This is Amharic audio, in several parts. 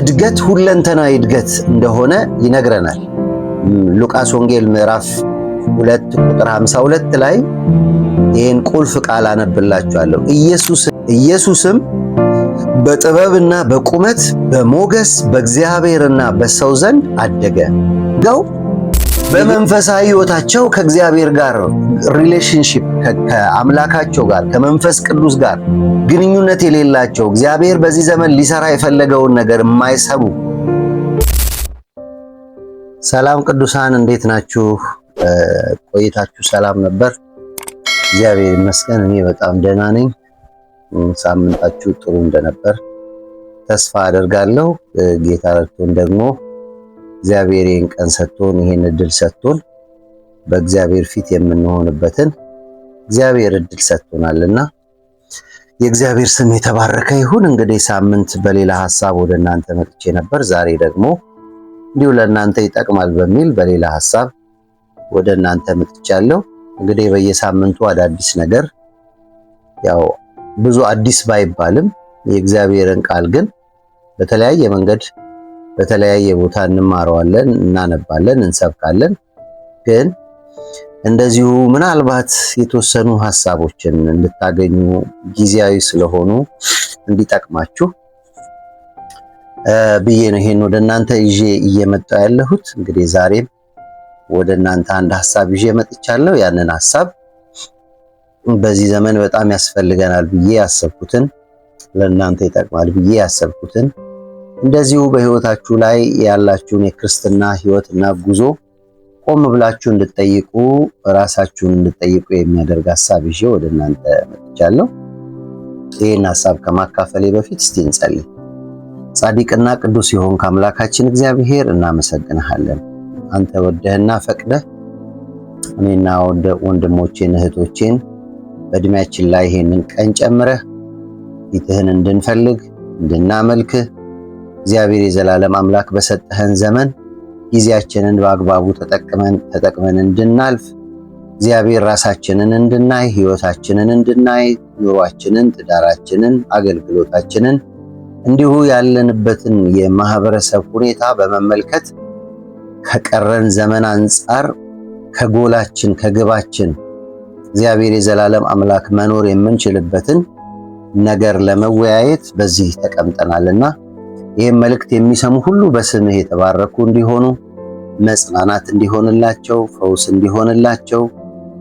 እድገት ሁለንተናዊ እድገት እንደሆነ ይነግረናል። ሉቃስ ወንጌል ምዕራፍ 2 ቁጥር 52 ላይ ይህን ቁልፍ ቃል አነብላችኋለሁ። ኢየሱስም በጥበብና በቁመት በሞገስ በእግዚአብሔርና በሰው ዘንድ አደገ። በመንፈሳዊ ሕይወታቸው ከእግዚአብሔር ጋር ሪሌሽንሺፕ ከአምላካቸው ጋር ከመንፈስ ቅዱስ ጋር ግንኙነት የሌላቸው እግዚአብሔር በዚህ ዘመን ሊሰራ የፈለገውን ነገር የማይሰሙ። ሰላም ቅዱሳን፣ እንዴት ናችሁ? ቆይታችሁ ሰላም ነበር? እግዚአብሔር ይመስገን እኔ በጣም ደህና ነኝ። ሳምንታችሁ ጥሩ እንደነበር ተስፋ አደርጋለሁ። ጌታ ረድቶን ደግሞ እግዚአብሔር ይህን ቀን ሰጥቶን ይህን እድል ሰጥቶን በእግዚአብሔር ፊት የምንሆንበትን እግዚአብሔር እድል ሰጥቶናልና የእግዚአብሔር ስም የተባረከ ይሁን። እንግዲህ ሳምንት በሌላ ሐሳብ ወደ እናንተ መጥቼ ነበር። ዛሬ ደግሞ እንዲሁ ለእናንተ ይጠቅማል በሚል በሌላ ሐሳብ ወደ እናንተ መጥቻለሁ። እንግዲህ በየሳምንቱ አዳዲስ ነገር ያው ብዙ አዲስ ባይባልም የእግዚአብሔርን ቃል ግን በተለያየ መንገድ በተለያየ ቦታ እንማረዋለን፣ እናነባለን፣ እንሰብካለን። ግን እንደዚሁ ምናልባት የተወሰኑ ሐሳቦችን እንድታገኙ ጊዜያዊ ስለሆኑ እንዲጠቅማችሁ ብዬ ነው ይሄን ወደ እናንተ ይዤ እየመጣሁ ያለሁት። እንግዲህ ዛሬም ወደ እናንተ አንድ ሐሳብ ይዤ መጥቻለሁ። ያንን ሐሳብ በዚህ ዘመን በጣም ያስፈልገናል ብዬ ያሰብኩትን፣ ለእናንተ ይጠቅማል ብዬ ያሰብኩትን፣ እንደዚሁ በህይወታችሁ ላይ ያላችሁን የክርስትና ህይወትና ጉዞ ቆም ብላችሁ እንድትጠይቁ ራሳችሁን እንድትጠይቁ የሚያደርግ ሐሳብ ይዤ ወደ እናንተ መጥቻለሁ። ይህን ሐሳብ ከማካፈሌ በፊት እስቲ እንጸልይ። ጻድቅና ቅዱስ የሆንክ አምላካችን እግዚአብሔር እናመሰግንሃለን። አንተ ወደህና ፈቅደህ እኔና ወንድሞቼን እህቶቼን በእድሜያችን ላይ ይሄንን ቀን ጨምረህ ፊትህን እንድንፈልግ እንድናመልክህ እግዚአብሔር የዘላለም አምላክ በሰጠህን ዘመን ጊዜያችንን በአግባቡ ተጠቅመን እንድናልፍ እግዚአብሔር ራሳችንን እንድናይ፣ ህይወታችንን እንድናይ፣ ኑሯችንን፣ ትዳራችንን፣ አገልግሎታችንን እንዲሁ ያለንበትን የማህበረሰብ ሁኔታ በመመልከት ከቀረን ዘመን አንጻር ከጎላችን ከግባችን እግዚአብሔር የዘላለም አምላክ መኖር የምንችልበትን ነገር ለመወያየት በዚህ ተቀምጠናልና ይህም መልእክት የሚሰሙ ሁሉ በስምህ የተባረኩ እንዲሆኑ፣ መጽናናት እንዲሆንላቸው፣ ፈውስ እንዲሆንላቸው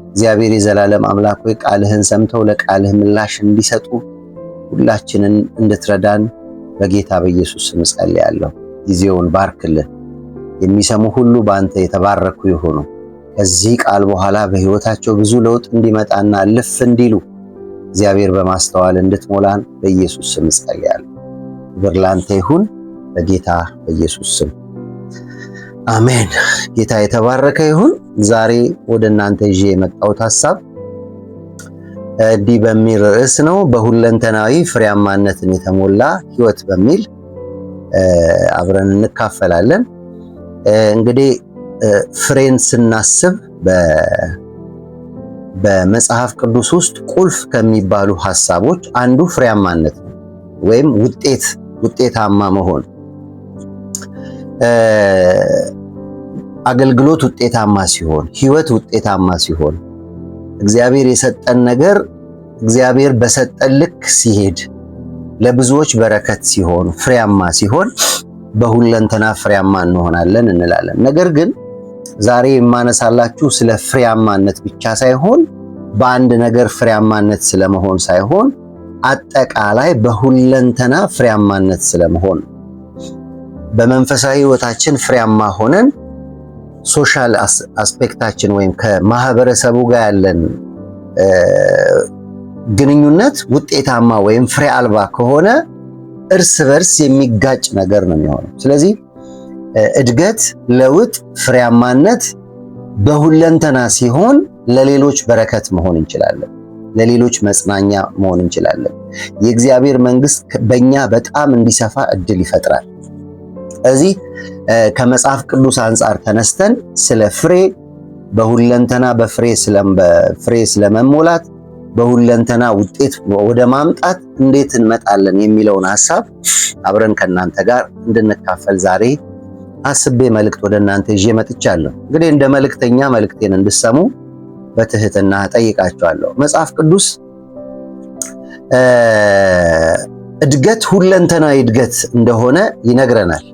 እግዚአብሔር የዘላለም አምላክ ሆይ ቃልህን ሰምተው ለቃልህ ምላሽ እንዲሰጡ ሁላችንን እንድትረዳን በጌታ በኢየሱስ ስም ጸልያለሁ። ጊዜውን ባርክልን። የሚሰሙ ሁሉ በአንተ የተባረኩ ይሆኑ። ከዚህ ቃል በኋላ በህይወታቸው ብዙ ለውጥ እንዲመጣና ልፍ እንዲሉ እግዚአብሔር በማስተዋል እንድትሞላን በኢየሱስ ስም ጸልያለሁ። ክብር ላንተ ይሁን በጌታ በኢየሱስ ስም አሜን። ጌታ የተባረከ ይሁን። ዛሬ ወደ እናንተ ይዤ የመጣሁት ሐሳብ እንዲህ በሚል ርዕስ ነው። በሁለንተናዊ ፍሬያማነትን የተሞላ ህይወት በሚል አብረን እንካፈላለን። እንግዲህ ፍሬን ስናስብ በመጽሐፍ ቅዱስ ውስጥ ቁልፍ ከሚባሉ ሐሳቦች አንዱ ፍሬያማነት ነው፣ ወይም ውጤታማ መሆን። አገልግሎት ውጤታማ ሲሆን፣ ህይወት ውጤታማ ሲሆን፣ እግዚአብሔር የሰጠን ነገር እግዚአብሔር በሰጠን ልክ ሲሄድ፣ ለብዙዎች በረከት ሲሆን፣ ፍሬያማ ሲሆን በሁለንተና ፍሬያማ እንሆናለን እንላለን። ነገር ግን ዛሬ የማነሳላችሁ ስለ ፍሬያማነት ብቻ ሳይሆን በአንድ ነገር ፍሬያማነት ስለመሆን ሳይሆን አጠቃላይ በሁለንተና ፍሬያማነት ስለመሆን። በመንፈሳዊ ህይወታችን ፍሬያማ ሆነን ሶሻል አስፔክታችን ወይም ከማህበረሰቡ ጋር ያለን ግንኙነት ውጤታማ ወይም ፍሬ አልባ ከሆነ እርስ በርስ የሚጋጭ ነገር ነው የሚሆነው። ስለዚህ እድገት፣ ለውጥ፣ ፍሬያማነት በሁለንተና ሲሆን ለሌሎች በረከት መሆን እንችላለን፣ ለሌሎች መጽናኛ መሆን እንችላለን። የእግዚአብሔር መንግስት በእኛ በጣም እንዲሰፋ እድል ይፈጥራል። እዚህ ከመጽሐፍ ቅዱስ አንጻር ተነስተን ስለ ፍሬ በሁለንተና በፍሬ ስለመሞላት በሁለንተና ውጤት ወደ ማምጣት እንዴት እንመጣለን የሚለውን ሐሳብ አብረን ከናንተ ጋር እንድንካፈል ዛሬ አስቤ መልእክት ወደ እናንተ ይዤ መጥቻለሁ። እንግዲህ እንደ መልእክተኛ መልእክቴን እንድሰሙ በትህትና ጠይቃችኋለሁ። መጽሐፍ ቅዱስ እድገት ሁለንተናዊ እድገት እንደሆነ ይነግረናል።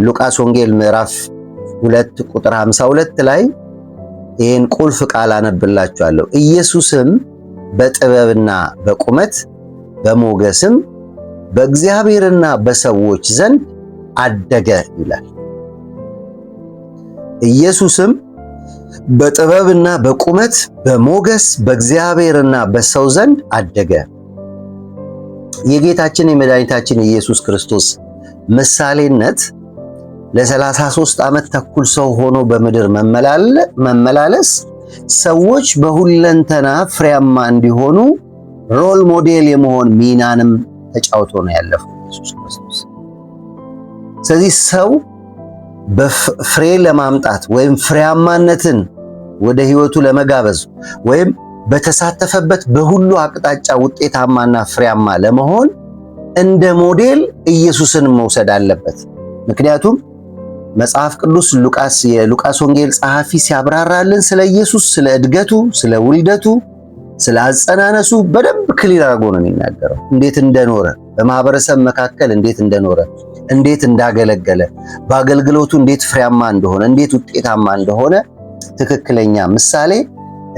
ሉቃስ ወንጌል ምዕራፍ 2 ቁጥር 52 ላይ ይህን ቁልፍ ቃል አነብላችኋለሁ። ኢየሱስም በጥበብና በቁመት በሞገስም በእግዚአብሔርና በሰዎች ዘንድ አደገ ይላል። ኢየሱስም በጥበብና በቁመት በሞገስ በእግዚአብሔርና በሰው ዘንድ አደገ። የጌታችን የመድኃኒታችን ኢየሱስ ክርስቶስ ምሳሌነት ለ33 ዓመት ተኩል ሰው ሆኖ በምድር መመላለስ ሰዎች በሁለንተና ፍሬያማ እንዲሆኑ ሮል ሞዴል የመሆን ሚናንም ተጫውቶ ነው ያለፈው ኢየሱስ ክርስቶስ። ስለዚህ ሰው በፍሬ ለማምጣት ወይም ፍሬያማነትን ወደ ህይወቱ ለመጋበዝ ወይም በተሳተፈበት በሁሉ አቅጣጫ ውጤታማና ፍሬያማ ለመሆን እንደ ሞዴል ኢየሱስን መውሰድ አለበት። ምክንያቱም መጽሐፍ ቅዱስ የሉቃስ ወንጌል ጸሐፊ ሲያብራራልን ስለ ኢየሱስ፣ ስለ እድገቱ፣ ስለ ውልደቱ፣ ስለ አጸናነሱ በደንብ ክሊር አድርጎ ነው የሚናገረው። እንዴት እንደኖረ፣ በማህበረሰብ መካከል እንዴት እንደኖረ፣ እንዴት እንዳገለገለ፣ በአገልግሎቱ እንዴት ፍሬያማ እንደሆነ፣ እንዴት ውጤታማ እንደሆነ ትክክለኛ ምሳሌ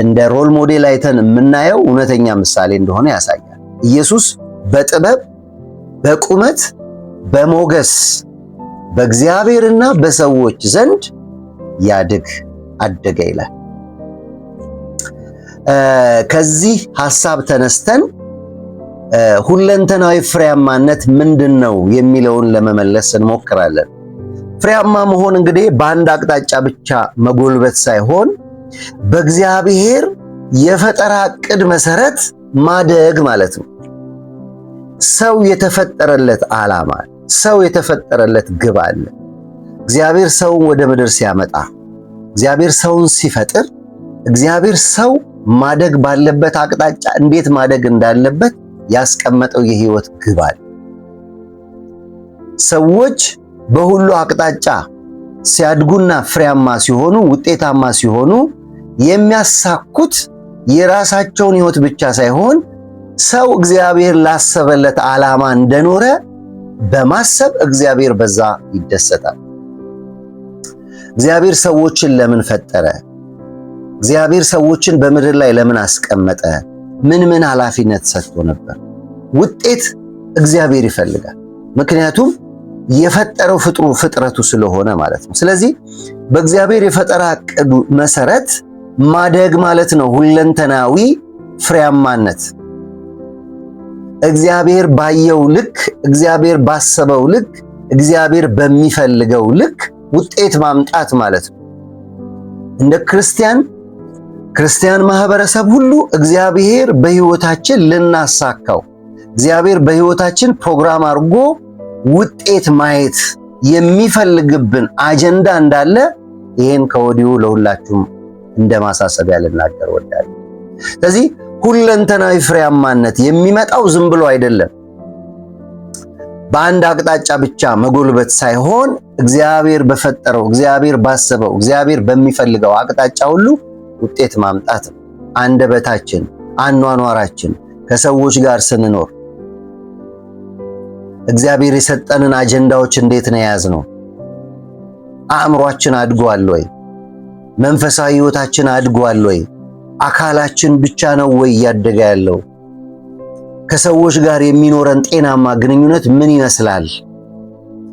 እንደ ሮል ሞዴል አይተን የምናየው እውነተኛ ምሳሌ እንደሆነ ያሳያል። ኢየሱስ በጥበብ በቁመት በሞገስ በእግዚአብሔርና በሰዎች ዘንድ አደገ ይላል። ከዚህ ሐሳብ ተነስተን ሁለንተናዊ ፍሬያማነት ምንድነው የሚለውን ለመመለስ እንሞክራለን። ፍሬያማ መሆን እንግዲህ በአንድ አቅጣጫ ብቻ መጎልበት ሳይሆን በእግዚአብሔር የፈጠራ ዕቅድ መሰረት ማደግ ማለት ነው። ሰው የተፈጠረለት ዓላማ፣ ሰው የተፈጠረለት ግብ አለ። እግዚአብሔር ሰውን ወደ ምድር ሲያመጣ፣ እግዚአብሔር ሰውን ሲፈጥር፣ እግዚአብሔር ሰው ማደግ ባለበት አቅጣጫ እንዴት ማደግ እንዳለበት ያስቀመጠው የህይወት ግብ አለ። ሰዎች በሁሉ አቅጣጫ ሲያድጉና ፍሬያማ ሲሆኑ፣ ውጤታማ ሲሆኑ የሚያሳኩት የራሳቸውን ህይወት ብቻ ሳይሆን ሰው እግዚአብሔር ላሰበለት ዓላማ እንደኖረ በማሰብ እግዚአብሔር በዛ ይደሰታል። እግዚአብሔር ሰዎችን ለምን ፈጠረ? እግዚአብሔር ሰዎችን በምድር ላይ ለምን አስቀመጠ? ምን ኃላፊነት ሰጥቶ ነበር? ውጤት እግዚአብሔር ይፈልጋል። ምክንያቱም የፈጠረው ፍጥረቱ ስለሆነ ማለት ነው። ስለዚህ በእግዚአብሔር የፈጠራ ዕቅዱ መሰረት ማደግ ማለት ነው ሁለንተናዊ ፍሬያማነት። እግዚአብሔር ባየው ልክ፣ እግዚአብሔር ባሰበው ልክ፣ እግዚአብሔር በሚፈልገው ልክ ውጤት ማምጣት ማለት ነው። እንደ ክርስቲያን ማህበረሰብ ሁሉ እግዚአብሔር በህይወታችን ልናሳካው፣ እግዚአብሔር በህይወታችን ፕሮግራም አድርጎ ውጤት ማየት የሚፈልግብን አጀንዳ እንዳለ ይሄን ከወዲሁ ለሁላችሁም እንደ ማሳሰቢያ ልናገር ወዳለሁ። ስለዚህ ሁለንተናዊ ፍሬያማነት የሚመጣው ዝም ብሎ አይደለም። በአንድ አቅጣጫ ብቻ መጎልበት ሳይሆን እግዚአብሔር በፈጠረው፣ እግዚአብሔር ባሰበው፣ እግዚአብሔር በሚፈልገው አቅጣጫ ሁሉ ውጤት ማምጣት ነው። አንደበታችን፣ አኗኗራችን ከሰዎች ጋር ስንኖር እግዚአብሔር የሰጠንን አጀንዳዎች እንዴት ነው የያዝነው? አእምሯችን አድጓል ወይ? መንፈሳዊ ህይወታችን አድጓል ወይ? አካላችን ብቻ ነው ወይ እያደገ ያለው? ከሰዎች ጋር የሚኖረን ጤናማ ግንኙነት ምን ይመስላል?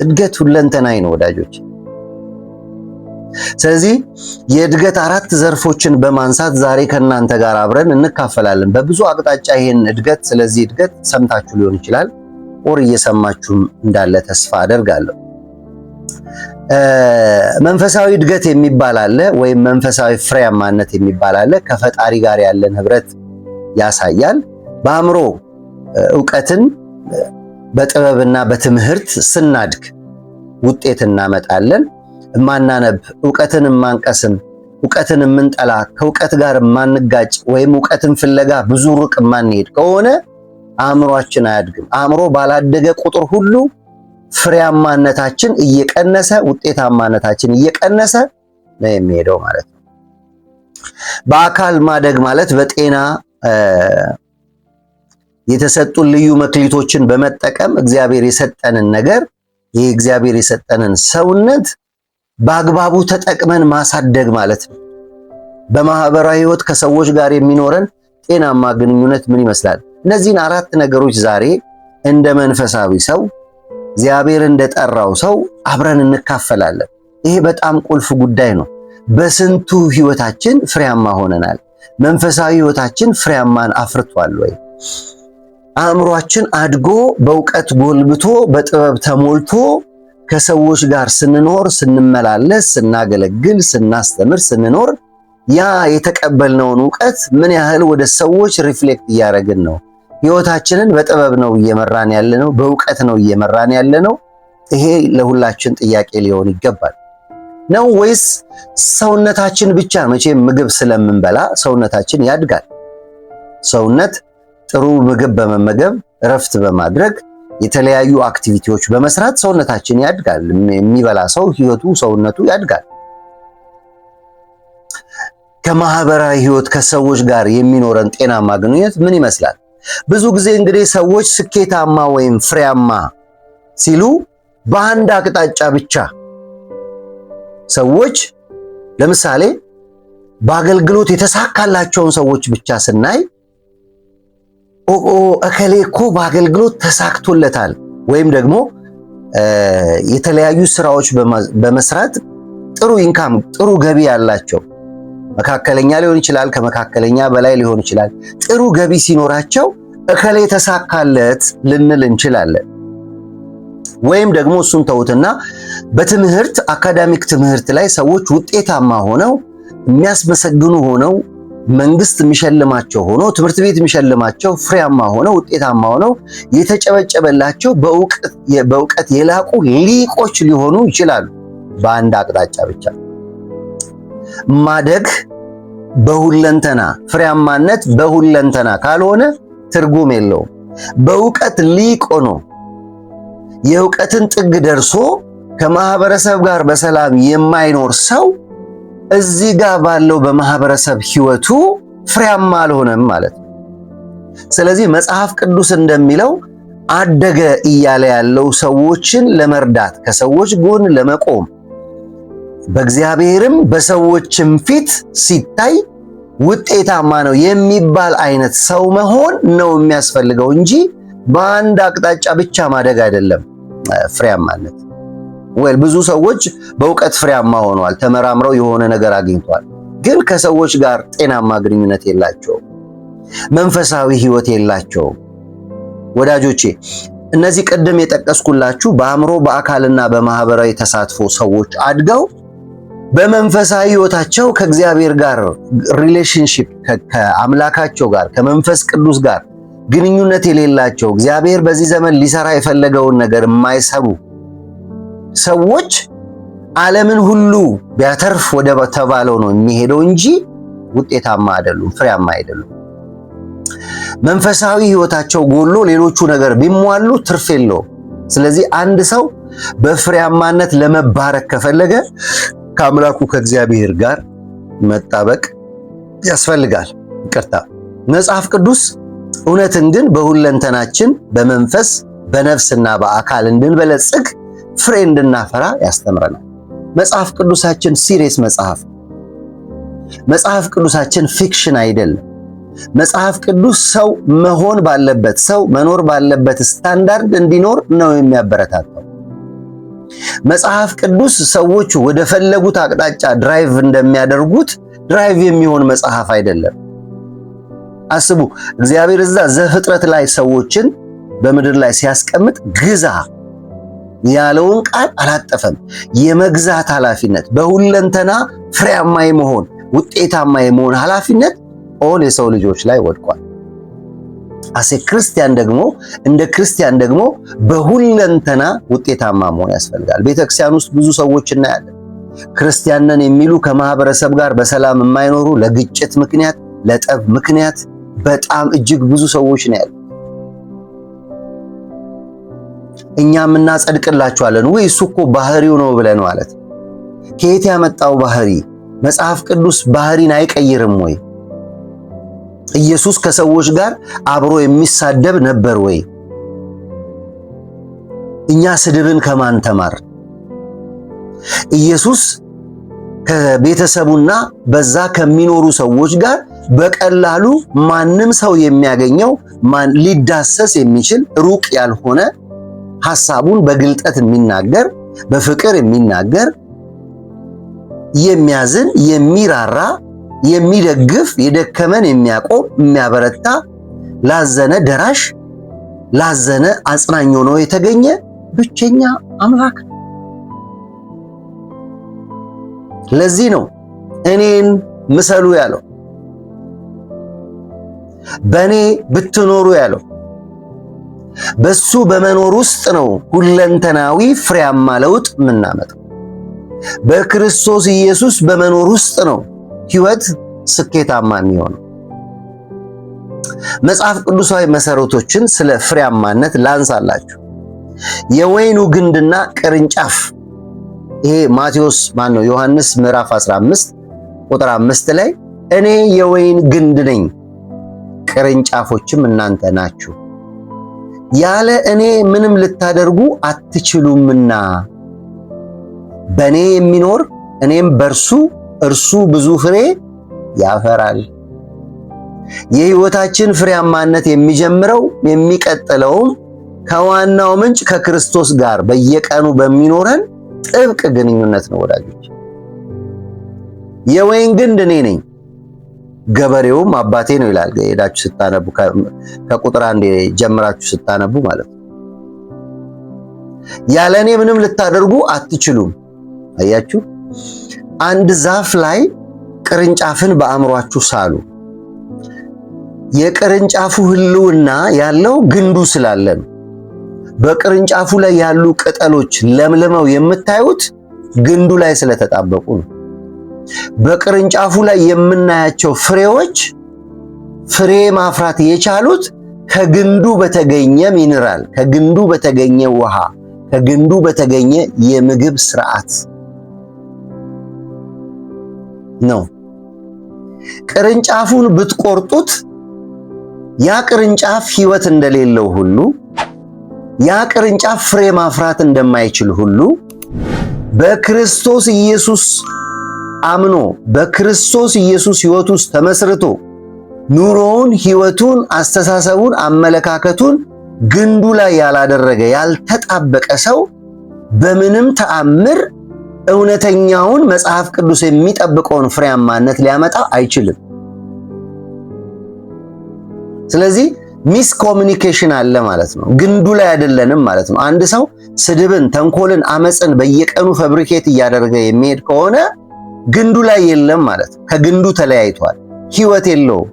እድገት ሁለንተናዊ ነው ወዳጆች። ስለዚህ የእድገት 4 ዘርፎችን በማንሳት ዛሬ ከእናንተ ጋር አብረን እንካፈላለን። በብዙ አቅጣጫ ይሄን እድገት፣ ስለዚህ እድገት ሰምታችሁ ሊሆን ይችላል ኦር እየሰማችሁም እንዳለ ተስፋ አደርጋለሁ። መንፈሳዊ እድገት የሚባል አለ፣ ወይም መንፈሳዊ ፍሬያማነት የሚባል አለ። ከፈጣሪ ጋር ያለን ህብረት ያሳያል። በአእምሮ ዕውቀትን በጥበብና በትምህርት ስናድግ ውጤት እናመጣለን። ማናነብ ዕውቀትን ማንቀስም ዕውቀትን የምንጠላ ከዕውቀት ጋር ማንጋጭ ወይም ዕውቀትን ፍለጋ ብዙ ሩቅ ማንሄድ ከሆነ አእምሮአችን አያድግም። አእምሮ ባላደገ ቁጥር ሁሉ ፍሬያማነታችን እየቀነሰ ውጤታማነታችን እየቀነሰ ነው የሚሄደው ማለት ነው። በአካል ማደግ ማለት በጤና የተሰጡን ልዩ መክሊቶችን በመጠቀም እግዚአብሔር የሰጠንን ነገር ይህ እግዚአብሔር የሰጠንን ሰውነት በአግባቡ ተጠቅመን ማሳደግ ማለት ነው። በማህበራዊ ህይወት ከሰዎች ጋር የሚኖረን ጤናማ ግንኙነት ምን ይመስላል? እነዚህን 4 ነገሮች ዛሬ እንደ መንፈሳዊ ሰው እግዚአብሔር እንደጠራው ሰው አብረን እንካፈላለን። ይሄ በጣም ቁልፍ ጉዳይ ነው። በስንቱ ህይወታችን ፍሬያማ ሆነናል? መንፈሳዊ ህይወታችን ፍሬያማን አፍርቷል ወይ? አእምሯችን አድጎ በእውቀት ጎልብቶ በጥበብ ተሞልቶ ከሰዎች ጋር ስንኖር፣ ስንመላለስ፣ ስናገለግል፣ ስናስተምር ስንኖር ያ የተቀበልነውን ዕውቀት ምን ያህል ወደ ሰዎች ሪፍሌክት እያደረግን ነው? ህይወታችንን በጥበብ ነው እየመራን ያለነው? በእውቀት ነው እየመራን ያለነው? ይሄ ለሁላችን ጥያቄ ሊሆን ይገባል። ነው ወይስ ሰውነታችን ብቻ? መቼም ምግብ ስለምንበላ ሰውነታችን ያድጋል። ሰውነት ጥሩ ምግብ በመመገብ እረፍት በማድረግ የተለያዩ አክቲቪቲዎች በመስራት ሰውነታችን ያድጋል። የሚበላ ሰው ህይወቱ ሰውነቱ ያድጋል። ከማህበራዊ ህይወት ከሰዎች ጋር የሚኖረን ጤናማ ግንኙነት ምን ይመስላል? ብዙ ጊዜ እንግዲህ ሰዎች ስኬታማ ወይም ፍሬያማ ሲሉ በአንድ አቅጣጫ ብቻ ሰዎች ለምሳሌ በአገልግሎት የተሳካላቸውን ሰዎች ብቻ ስናይ እከሌ እኮ በአገልግሎት ተሳክቶለታል ወይም ደግሞ የተለያዩ ስራዎች በመስራት ጥሩ ኢንካም ጥሩ ገቢ ያላቸው መካከለኛ ሊሆን ይችላል፣ ከመካከለኛ በላይ ሊሆን ይችላል። ጥሩ ገቢ ሲኖራቸው እከሌ ተሳካለት ልንል እንችላለን። ወይም ደግሞ እሱን ተውትና በትምህርት አካዳሚክ ትምህርት ላይ ሰዎች ውጤታማ ሆነው የሚያስመሰግኑ ሆነው መንግስት የሚሸልማቸው ሆኖ ትምህርት ቤት የሚሸልማቸው ፍሬያማ ሆነው ውጤታማ ሆነው የተጨበጨበላቸው በእውቀት የላቁ ሊቆች ሊሆኑ ይችላሉ። በአንድ አቅጣጫ ብቻ ማደግ በሁለንተና ፍሬያማነት በሁለንተና ካልሆነ ትርጉም የለውም። በእውቀት ሊቅ ሆኖ የእውቀትን ጥግ ደርሶ ከማህበረሰብ ጋር በሰላም የማይኖር ሰው እዚህ ጋር ባለው በማህበረሰብ ህይወቱ ፍሬያማ አልሆነም ማለት ነው። ስለዚህ መጽሐፍ ቅዱስ እንደሚለው አደገ እያለ ያለው ሰዎችን ለመርዳት ከሰዎች ጎን ለመቆም በእግዚአብሔርም በሰዎችም ፊት ሲታይ ውጤታማ ነው የሚባል አይነት ሰው መሆን ነው የሚያስፈልገው እንጂ በአንድ አቅጣጫ ብቻ ማደግ አይደለም ፍሬያማነት። ብዙ ሰዎች በእውቀት ፍሬያማ ሆነዋል፣ ተመራምረው የሆነ ነገር አግኝተዋል። ግን ከሰዎች ጋር ጤናማ ግንኙነት የላቸውም፣ መንፈሳዊ ህይወት የላቸውም። ወዳጆቼ እነዚህ ቅድም የጠቀስኩላችሁ በአእምሮ በአካልና በማህበራዊ ተሳትፎ ሰዎች አድገው በመንፈሳዊ ህይወታቸው ከእግዚአብሔር ጋር ሪሌሽንሺፕ ከአምላካቸው ጋር ከመንፈስ ቅዱስ ጋር ግንኙነት የሌላቸው እግዚአብሔር በዚህ ዘመን ሊሰራ የፈለገውን ነገር የማይሰሩ ሰዎች ዓለምን ሁሉ ቢያተርፍ ወደ ተባለው ነው የሚሄደው እንጂ ውጤታማ አይደሉም፣ ፍሬያማ አይደሉም። መንፈሳዊ ህይወታቸው ጎሎ ሌሎቹ ነገር ቢሟሉ ትርፍ የለውም። ስለዚህ አንድ ሰው በፍሬያማነት ለመባረክ ከፈለገ ከአምላኩ ከእግዚአብሔር ጋር መጣበቅ ያስፈልጋል። ይቅርታ፣ መጽሐፍ ቅዱስ እውነትን ግን በሁለንተናችን በመንፈስ በነፍስና በአካል እንድንበለጽግ ፍሬ እንድናፈራ ያስተምረናል። መጽሐፍ ቅዱሳችን ሲሪየስ መጽሐፍ፣ መጽሐፍ ቅዱሳችን ፊክሽን አይደለም። መጽሐፍ ቅዱስ ሰው መሆን ባለበት ሰው መኖር ባለበት ስታንዳርድ እንዲኖር ነው የሚያበረታታው። መጽሐፍ ቅዱስ ሰዎች ወደ ፈለጉት አቅጣጫ ድራይቭ እንደሚያደርጉት ድራይቭ የሚሆን መጽሐፍ አይደለም። አስቡ፣ እግዚአብሔር እዛ ዘፍጥረት ላይ ሰዎችን በምድር ላይ ሲያስቀምጥ ግዛ ያለውን ቃል አላጠፈም። የመግዛት ኃላፊነት በሁለንተና ፍሬያማ የመሆን ውጤታማ የመሆን ኃላፊነት ኦል የሰው ልጆች ላይ ወድቋል። አሴ ክርስቲያን ደግሞ እንደ ክርስቲያን ደግሞ በሁለንተና ውጤታማ መሆን ያስፈልጋል። ቤተክርስቲያን ውስጥ ብዙ ሰዎች እናያለን። ክርስቲያን ነን የሚሉ ከማህበረሰብ ጋር በሰላም የማይኖሩ ለግጭት ምክንያት፣ ለጠብ ምክንያት በጣም እጅግ ብዙ ሰዎች ነው ያሉት። እኛም እናጸድቅላችኋለን ወይ እሱ እኮ ባህሪው ነው ብለን ማለት ነው። ከየት ያመጣው ባህሪ? መጽሐፍ ቅዱስ ባህሪን አይቀይርም ወይ? ኢየሱስ ከሰዎች ጋር አብሮ የሚሳደብ ነበር ወይ? እኛ ስድብን ከማን ተማር? ኢየሱስ ከቤተሰቡና በዛ ከሚኖሩ ሰዎች ጋር በቀላሉ ማንም ሰው የሚያገኘው ሊዳሰስ የሚችል ሩቅ ያልሆነ ሐሳቡን በግልጠት የሚናገር በፍቅር የሚናገር የሚያዝን የሚራራ የሚደግፍ የደከመን የሚያቆም የሚያበረታ ላዘነ ደራሽ ላዘነ አጽናኝ ሆኖ የተገኘ ብቸኛ አምላክ። ለዚህ ነው እኔን ምሰሉ ያለው፣ በእኔ ብትኖሩ ያለው። በሱ በመኖር ውስጥ ነው ሁለንተናዊ ፍሬያማ ለውጥ የምናመጣው። በክርስቶስ ኢየሱስ በመኖር ውስጥ ነው ሕይወት ስኬታማ የሚሆነው። መጽሐፍ ቅዱሳዊ መሰረቶችን ስለ ፍሬያማነት ላንሳላችሁ። የወይኑ ግንድና ቅርንጫፍ፣ ይሄ ዮሐንስ ምዕራፍ 15 ቁጥር 5 ላይ እኔ የወይን ግንድ ነኝ፣ ቅርንጫፎችም እናንተ ናችሁ፣ ያለ እኔ ምንም ልታደርጉ አትችሉምና በእኔ የሚኖር እኔም በርሱ እርሱ ብዙ ፍሬ ያፈራል። የሕይወታችን ፍሬያማነት የሚጀምረው የሚቀጥለውም ከዋናው ምንጭ ከክርስቶስ ጋር በየቀኑ በሚኖረን ጥብቅ ግንኙነት ነው። ወዳጆች፣ የወይን ግንድ እኔ ነኝ፣ ገበሬውም አባቴ ነው ይላል። ሄዳችሁ ስታነቡ ከቁጥር 1 ጀምራችሁ ስታነቡ ማለት ነው። ያለ እኔ ምንም ልታደርጉ አትችሉም። አያችሁ፣ አንድ ዛፍ ላይ ቅርንጫፍን በአእምሯችሁ ሳሉ። የቅርንጫፉ ህልውና ያለው ግንዱ ስላለ ነው። በቅርንጫፉ ላይ ያሉ ቅጠሎች ለምልመው የምታዩት ግንዱ ላይ ስለተጣበቁ ነው። በቅርንጫፉ ላይ የምናያቸው ፍሬዎች ፍሬ ማፍራት የቻሉት ከግንዱ በተገኘ ሚነራል፣ ከግንዱ በተገኘ ውሃ፣ ከግንዱ በተገኘ የምግብ ስርዓት ነው። ቅርንጫፉን ብትቆርጡት ያ ቅርንጫፍ ሕይወት እንደሌለው ሁሉ ያ ቅርንጫፍ ፍሬ ማፍራት እንደማይችል ሁሉ በክርስቶስ ኢየሱስ አምኖ በክርስቶስ ኢየሱስ ሕይወት ውስጥ ተመስርቶ ኑሮውን፣ ሕይወቱን፣ አስተሳሰቡን፣ አመለካከቱን ግንዱ ላይ ያላደረገ ያልተጣበቀ ሰው በምንም ተአምር እውነተኛውን መጽሐፍ ቅዱስ የሚጠብቀውን ፍሬያማነት ሊያመጣ አይችልም። ስለዚህ ሚስ ኮሚኒኬሽን አለ ማለት ነው። ግንዱ ላይ አይደለንም ማለት ነው። አንድ ሰው ስድብን፣ ተንኮልን፣ አመፅን በየቀኑ ፋብሪኬት እያደረገ የሚሄድ ከሆነ ግንዱ ላይ የለም ማለት ነው። ከግንዱ ተለያይቷል፣ ሕይወት የለውም።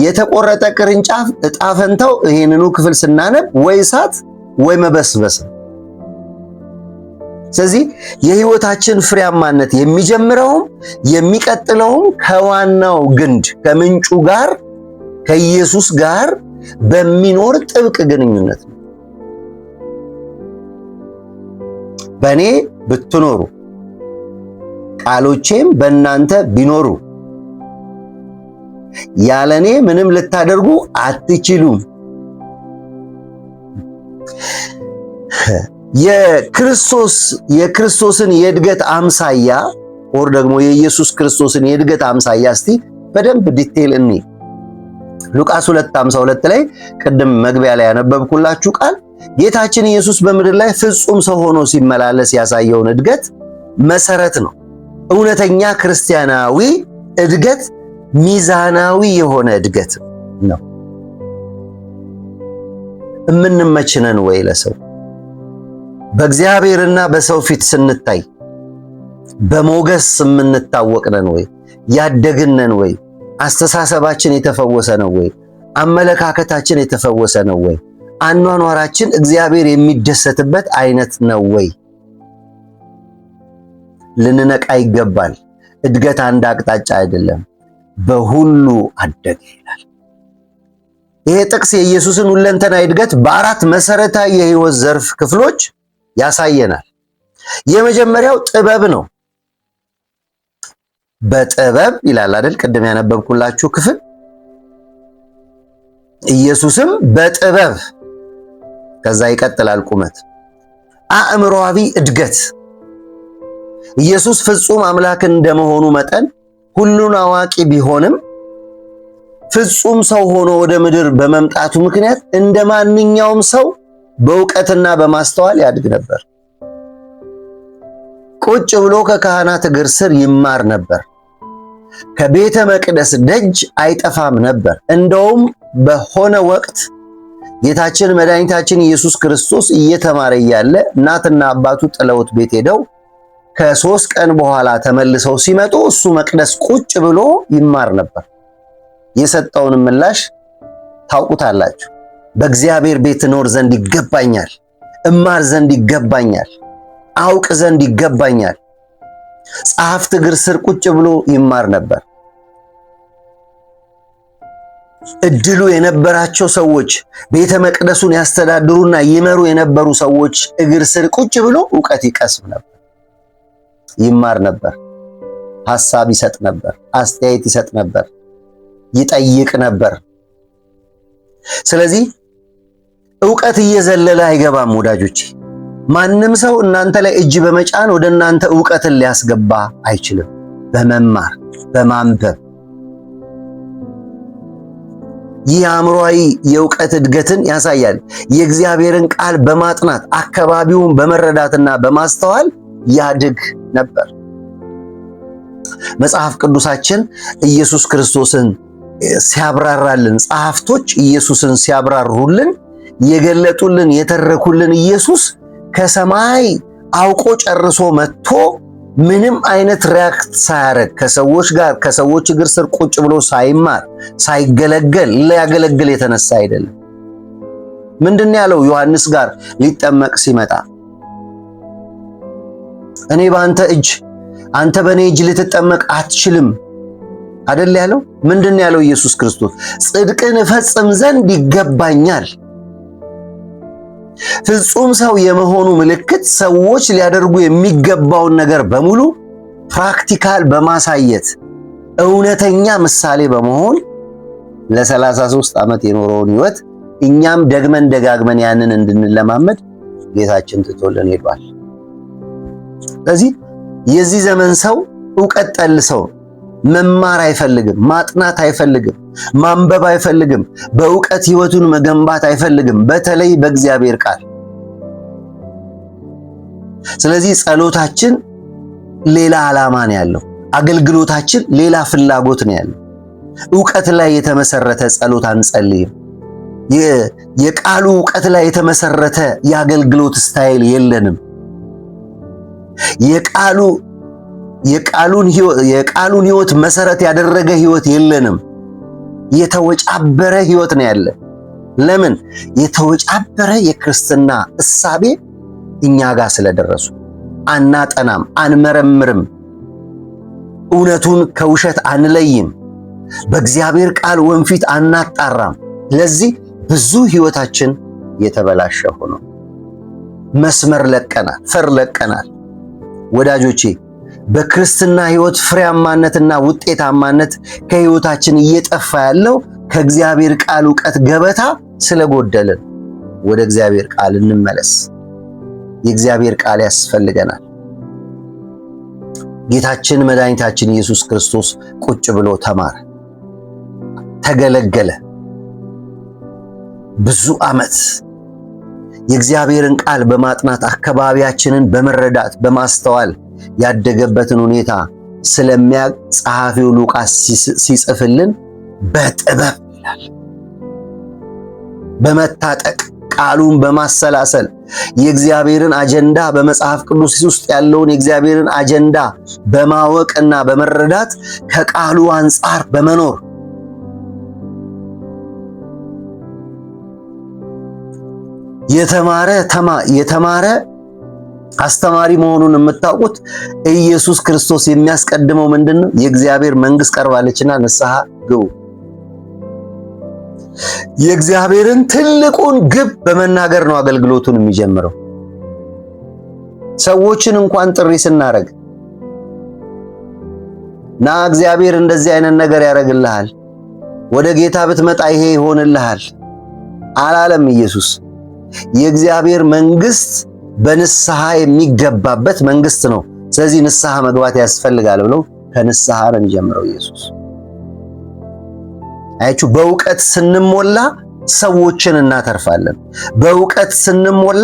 የተቆረጠ ቅርንጫፍ ዕጣ ፈንታው ይሄንኑ ክፍል ስናነብ ወይ እሳት ወይ መበስበስ። ስለዚህ የሕይወታችን ፍሬያማነት የሚጀምረውም የሚቀጥለውም ከዋናው ግንድ ከምንጩ ጋር ከኢየሱስ ጋር በሚኖር ጥብቅ ግንኙነት ነው። በእኔ ብትኖሩ ቃሎቼም በእናንተ ቢኖሩ ያለ እኔ ምንም ልታደርጉ አትችሉም። የክርስቶስን የእድገት አምሳያ ወር ደግሞ የኢየሱስ ክርስቶስን የእድገት አምሳያ እስቲ በደንብ ዲቴል እኒ ሉቃስ 2:52 ላይ ቅድም መግቢያ ላይ ያነበብኩላችሁ ቃል ጌታችን ኢየሱስ በምድር ላይ ፍጹም ሰው ሆኖ ሲመላለስ ያሳየውን እድገት መሰረት ነው። እውነተኛ ክርስቲያናዊ እድገት ሚዛናዊ የሆነ እድገት ነው። እምንመችነን ወይ ለሰው በእግዚአብሔርና በሰው ፊት ስንታይ በሞገስ የምንታወቅነን ወይ? ያደግነን ወይ? አስተሳሰባችን የተፈወሰ ነው ወይ? አመለካከታችን የተፈወሰ ነው ወይ? አኗኗራችን እግዚአብሔር የሚደሰትበት አይነት ነው ወይ? ልንነቃ ይገባል። እድገት አንድ አቅጣጫ አይደለም፣ በሁሉ አደገ ይላል። ይሄ ጥቅስ የኢየሱስን ሁለንተና እድገት በአራት መሰረታዊ የህይወት ዘርፍ ክፍሎች ያሳየናል። የመጀመሪያው ጥበብ ነው። በጥበብ ይላል አይደል? ቅድም ያነበብኩላችሁ ክፍል ኢየሱስም በጥበብ ከዛ ይቀጥላል ቁመት። አእምሮአዊ እድገት ኢየሱስ ፍጹም አምላክ እንደመሆኑ መጠን ሁሉን አዋቂ ቢሆንም ፍጹም ሰው ሆኖ ወደ ምድር በመምጣቱ ምክንያት እንደ ማንኛውም ሰው በእውቀትና በማስተዋል ያድግ ነበር። ቁጭ ብሎ ከካህናት እግር ስር ይማር ነበር። ከቤተ መቅደስ ደጅ አይጠፋም ነበር። እንደውም በሆነ ወቅት ጌታችን መድኃኒታችን ኢየሱስ ክርስቶስ እየተማረ እያለ እናትና አባቱ ጥለውት ቤት ሄደው ከ3 ቀን በኋላ ተመልሰው ሲመጡ እሱ መቅደስ ቁጭ ብሎ ይማር ነበር። የሰጠውን ምላሽ ታውቁታላችሁ። በእግዚአብሔር ቤት እኖር ዘንድ ይገባኛል፣ እማር ዘንድ ይገባኛል፣ አውቅ ዘንድ ይገባኛል። ጸሐፍት እግር ስር ቁጭ ብሎ ይማር ነበር። እድሉ የነበራቸው ሰዎች ቤተ መቅደሱን ያስተዳድሩና ይመሩ የነበሩ ሰዎች እግር ስር ቁጭ ብሎ ዕውቀት ይቀስም ነበር፣ ይማር ነበር፣ ሐሳብ ይሰጥ ነበር፣ አስተያየት ይሰጥ ነበር፣ ይጠይቅ ነበር። ስለዚህ ዕውቀት እየዘለለ አይገባም ወዳጆቼ። ማንም ሰው እናንተ ላይ እጅ በመጫን ወደ እናንተ ዕውቀትን ሊያስገባ አይችልም። በመማር በማንበብ ይህ አእምሮአዊ የዕውቀት እድገትን ያሳያል። የእግዚአብሔርን ቃል በማጥናት አካባቢውን በመረዳትና በማስተዋል ያድግ ነበር። መጽሐፍ ቅዱሳችን ኢየሱስ ክርስቶስን ሲያብራራልን፣ ጸሐፍቶች ኢየሱስን ሲያብራሩልን የገለጡልን የተረኩልን ኢየሱስ ከሰማይ አውቆ ጨርሶ መጥቶ ምንም አይነት ሪያክት ሳያረግ ከሰዎች ጋር ከሰዎች እግር ስር ቁጭ ብሎ ሳይማር ሳይገለገል ሊያገለግል የተነሳ አይደለም። ምንድን ያለው ዮሐንስ ጋር ሊጠመቅ ሲመጣ እኔ በአንተ እጅ አንተ በእኔ እጅ ልትጠመቅ አትችልም አይደል ያለው? ምንድን ያለው ኢየሱስ ክርስቶስ? ጽድቅን እፈጽም ዘንድ ይገባኛል። ፍጹም ሰው የመሆኑ ምልክት ሰዎች ሊያደርጉ የሚገባውን ነገር በሙሉ ፕራክቲካል በማሳየት እውነተኛ ምሳሌ በመሆን ለ33 ዓመት የኖረውን ሕይወት እኛም ደግመን ደጋግመን ያንን እንድንለማመድ ጌታችን ትቶልን ሄዷል። ስለዚህ የዚህ ዘመን ሰው ዕውቀት ጠል ሰው፣ መማር አይፈልግም፣ ማጥናት አይፈልግም፣ ማንበብ አይፈልግም፣ በዕውቀት ሕይወቱን መገንባት አይፈልግም፣ በተለይ በእግዚአብሔር ቃል። ስለዚህ ጸሎታችን ሌላ ዓላማ ነው ያለው፣ አገልግሎታችን ሌላ ፍላጎት ነው ያለው። ዕውቀት ላይ የተመሰረተ ጸሎት አንጸልይም። የቃሉ ዕውቀት ላይ የተመሰረተ የአገልግሎት ስታይል የለንም። የቃሉን ሕይወት መሰረት ያደረገ ሕይወት የለንም። የተወጫበረ ሕይወት ነው ያለ። ለምን? የተወጫበረ የክርስትና እሳቤ እኛ ጋር ስለደረሱ አናጠናም፣ አንመረምርም፣ እውነቱን ከውሸት አንለይም፣ በእግዚአብሔር ቃል ወንፊት አናጣራም። ለዚህ ብዙ ሕይወታችን የተበላሸ ሆኖ መስመር ለቀናል፣ ፈር ለቀናል። ወዳጆቼ በክርስትና ሕይወት ፍሬያማነትና ውጤታማነት ከሕይወታችን እየጠፋ ያለው ከእግዚአብሔር ቃል ዕውቀት ገበታ ስለጎደልን ወደ እግዚአብሔር ቃል እንመለስ። የእግዚአብሔር ቃል ያስፈልገናል። ጌታችን መድኃኒታችን ኢየሱስ ክርስቶስ ቁጭ ብሎ ተማረ፣ ተገለገለ። ብዙ ዓመት የእግዚአብሔርን ቃል በማጥናት አካባቢያችንን በመረዳት በማስተዋል ያደገበትን ሁኔታ ስለሚያውቅ ጸሐፊው ሉቃስ ሲጽፍልን በጥበብ ይላል። በመታጠቅ ቃሉን በማሰላሰል የእግዚአብሔርን አጀንዳ በመጽሐፍ ቅዱስ ውስጥ ያለውን የእግዚአብሔርን አጀንዳ በማወቅና በመረዳት ከቃሉ አንጻር በመኖር የተማረ አስተማሪ መሆኑን የምታውቁት ኢየሱስ ክርስቶስ የሚያስቀድመው ምንድነው? የእግዚአብሔር መንግስት ቀርባለችና ንስሐ ግቡ። የእግዚአብሔርን ትልቁን ግብ በመናገር ነው አገልግሎቱን የሚጀምረው። ሰዎችን እንኳን ጥሪ ስናረግ ና እግዚአብሔር እንደዚህ አይነት ነገር ያደርግልሃል፣ ወደ ጌታ ብትመጣ ይሄ ይሆንልሃል አላለም ኢየሱስ። የእግዚአብሔር መንግስት በንስሐ የሚገባበት መንግስት ነው። ስለዚህ ንስሐ መግባት ያስፈልጋል ብሎ ከንስሐ ነው የሚጀምረው ኢየሱስ። አያችሁ፣ በእውቀት ስንሞላ ሰዎችን እናተርፋለን። በእውቀት ስንሞላ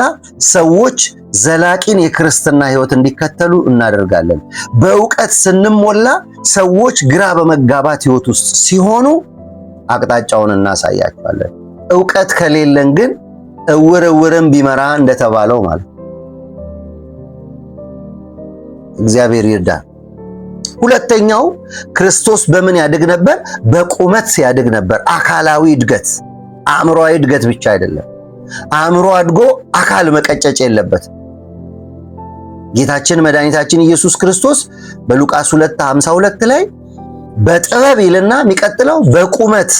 ሰዎች ዘላቂን የክርስትና ህይወት እንዲከተሉ እናደርጋለን። በእውቀት ስንሞላ ሰዎች ግራ በመጋባት ህይወት ውስጥ ሲሆኑ አቅጣጫውን እናሳያቸዋለን። እውቀት ከሌለን ግን እውር እውርን ቢመራ እንደተባለው ማለት እግዚአብሔር ይርዳል። ሁለተኛው ክርስቶስ በምን ያድግ ነበር? በቁመት ያድግ ነበር። አካላዊ እድገት፣ አእምሮአዊ እድገት ብቻ አይደለም። አእምሮ አድጎ አካል መቀጨጭ የለበትም። ጌታችን መድኃኒታችን ኢየሱስ ክርስቶስ በሉቃስ 2:52 ላይ በጥበብ ይልና የሚቀጥለው በቁመት።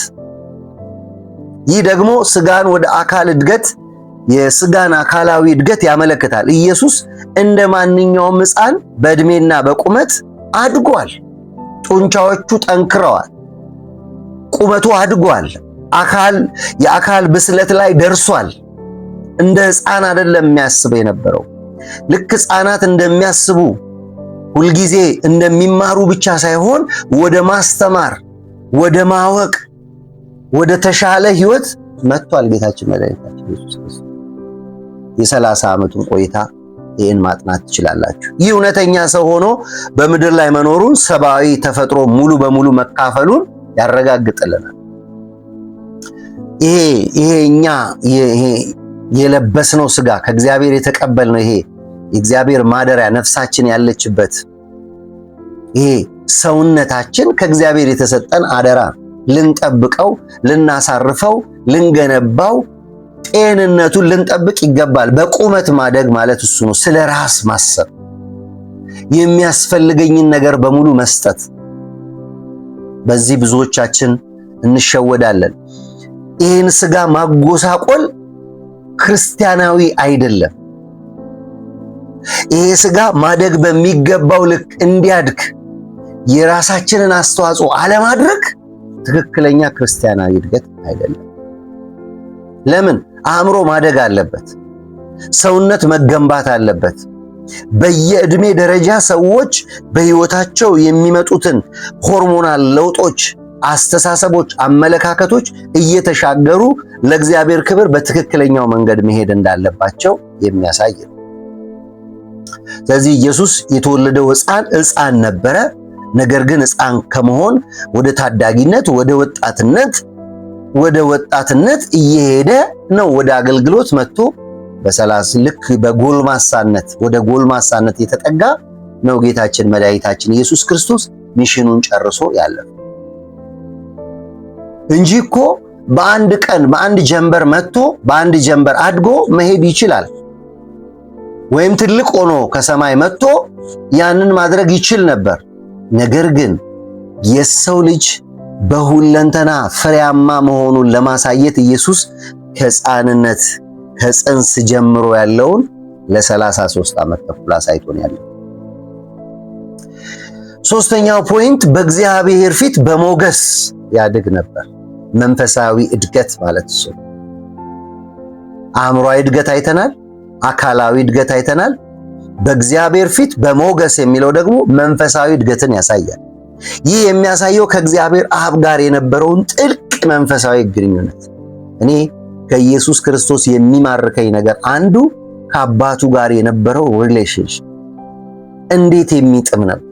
ይህ ደግሞ ስጋን ወደ አካል እድገት፣ የስጋን አካላዊ እድገት ያመለክታል። ኢየሱስ እንደ ማንኛውም ሕፃን በእድሜና በቁመት አድጓል። ጡንቻዎቹ ጠንክረዋል። ቁመቱ አድጓል። የአካል ብስለት ላይ ደርሷል። እንደ ሕፃን አይደለም የሚያስበው የነበረው። ልክ ሕፃናት እንደሚያስቡ ሁልጊዜ እንደሚማሩ ብቻ ሳይሆን ወደ ማስተማር፣ ወደ ማወቅ፣ ወደ ተሻለ ህይወት መጥቷል ጌታችን መድኃኒታችን ኢየሱስ ክርስቶስ። የ30 ዓመቱን ቆይታ ይህን ማጥናት ትችላላችሁ። ይህ እውነተኛ ሰው ሆኖ በምድር ላይ መኖሩን፣ ሰብአዊ ተፈጥሮ ሙሉ በሙሉ መካፈሉን ያረጋግጥልናል። ይሄ እኛ የለበስነው ስጋ ከእግዚአብሔር የተቀበልነው ይሄ የእግዚአብሔር ማደሪያ ነፍሳችን ያለችበት ይሄ ሰውነታችን ከእግዚአብሔር የተሰጠን አደራ፣ ልንጠብቀው፣ ልናሳርፈው፣ ልንገነባው፣ ጤንነቱን ልንጠብቅ ይገባል። በቁመት ማደግ ማለት እሱ ነው። ስለ ራስ ማሰብ፣ የሚያስፈልገኝን ነገር በሙሉ መስጠት። በዚህ ብዙዎቻችን እንሸወዳለን። ይህን ስጋ ማጎሳቆል ክርስቲያናዊ አይደለም። ይሄ ስጋ ማደግ በሚገባው ልክ እንዲያድግ የራሳችንን አስተዋጽኦ አለማድረግ ትክክለኛ ክርስቲያናዊ እድገት አይደለም። ለምን? አእምሮ ማደግ አለበት። ሰውነት መገንባት አለበት። በየዕድሜ ደረጃ ሰዎች በህይወታቸው የሚመጡትን ሆርሞናል ለውጦች፣ አስተሳሰቦች፣ አመለካከቶች እየተሻገሩ ለእግዚአብሔር ክብር በትክክለኛው መንገድ መሄድ እንዳለባቸው የሚያሳይ ነው። ስለዚህ ኢየሱስ የተወለደው ሕፃን ነበረ። ነገር ግን ሕፃን ከመሆን ወደ ታዳጊነት፣ ወደ ወጣትነት እየሄደ ነው። ወደ አገልግሎት መጥቶ ልክ በጎልማሳነት ወደ ጎልማሳነት የተጠጋ ነው ጌታችን መድኃኒታችን ኢየሱስ ክርስቶስ ሚሽኑን ጨርሶ ያለፈው እንጂ እኮ በአንድ ቀን በአንድ ጀንበር መጥቶ በአንድ ጀንበር አድጎ መሄድ ይችላል። ወይም ትልቅ ሆኖ ከሰማይ መጥቶ ያንን ማድረግ ይችል ነበር። ነገር ግን የሰው ልጅ በሁለንተና ፍሬያማ መሆኑን ለማሳየት ኢየሱስ ከሕፃንነት ከጽንስ ጀምሮ ያለውን ለ33 ዓመት ተኩል አሳይቶን ያለው። ሶስተኛው ፖይንት በእግዚአብሔር ፊት በሞገስ ያድግ ነበር። መንፈሳዊ እድገት ማለት እሱ። አእምሮአዊ እድገት አይተናል። አካላዊ እድገት አይተናል። በእግዚአብሔር ፊት በሞገስ የሚለው ደግሞ መንፈሳዊ እድገትን ያሳያል። ይህ የሚያሳየው ከእግዚአብሔር አብ ጋር የነበረውን ጥልቅ መንፈሳዊ ግንኙነት። እኔ ከኢየሱስ ክርስቶስ የሚማርከኝ ነገር አንዱ ከአባቱ ጋር የነበረው ሪሌሽንሽፕ እንዴት የሚጥም ነበር።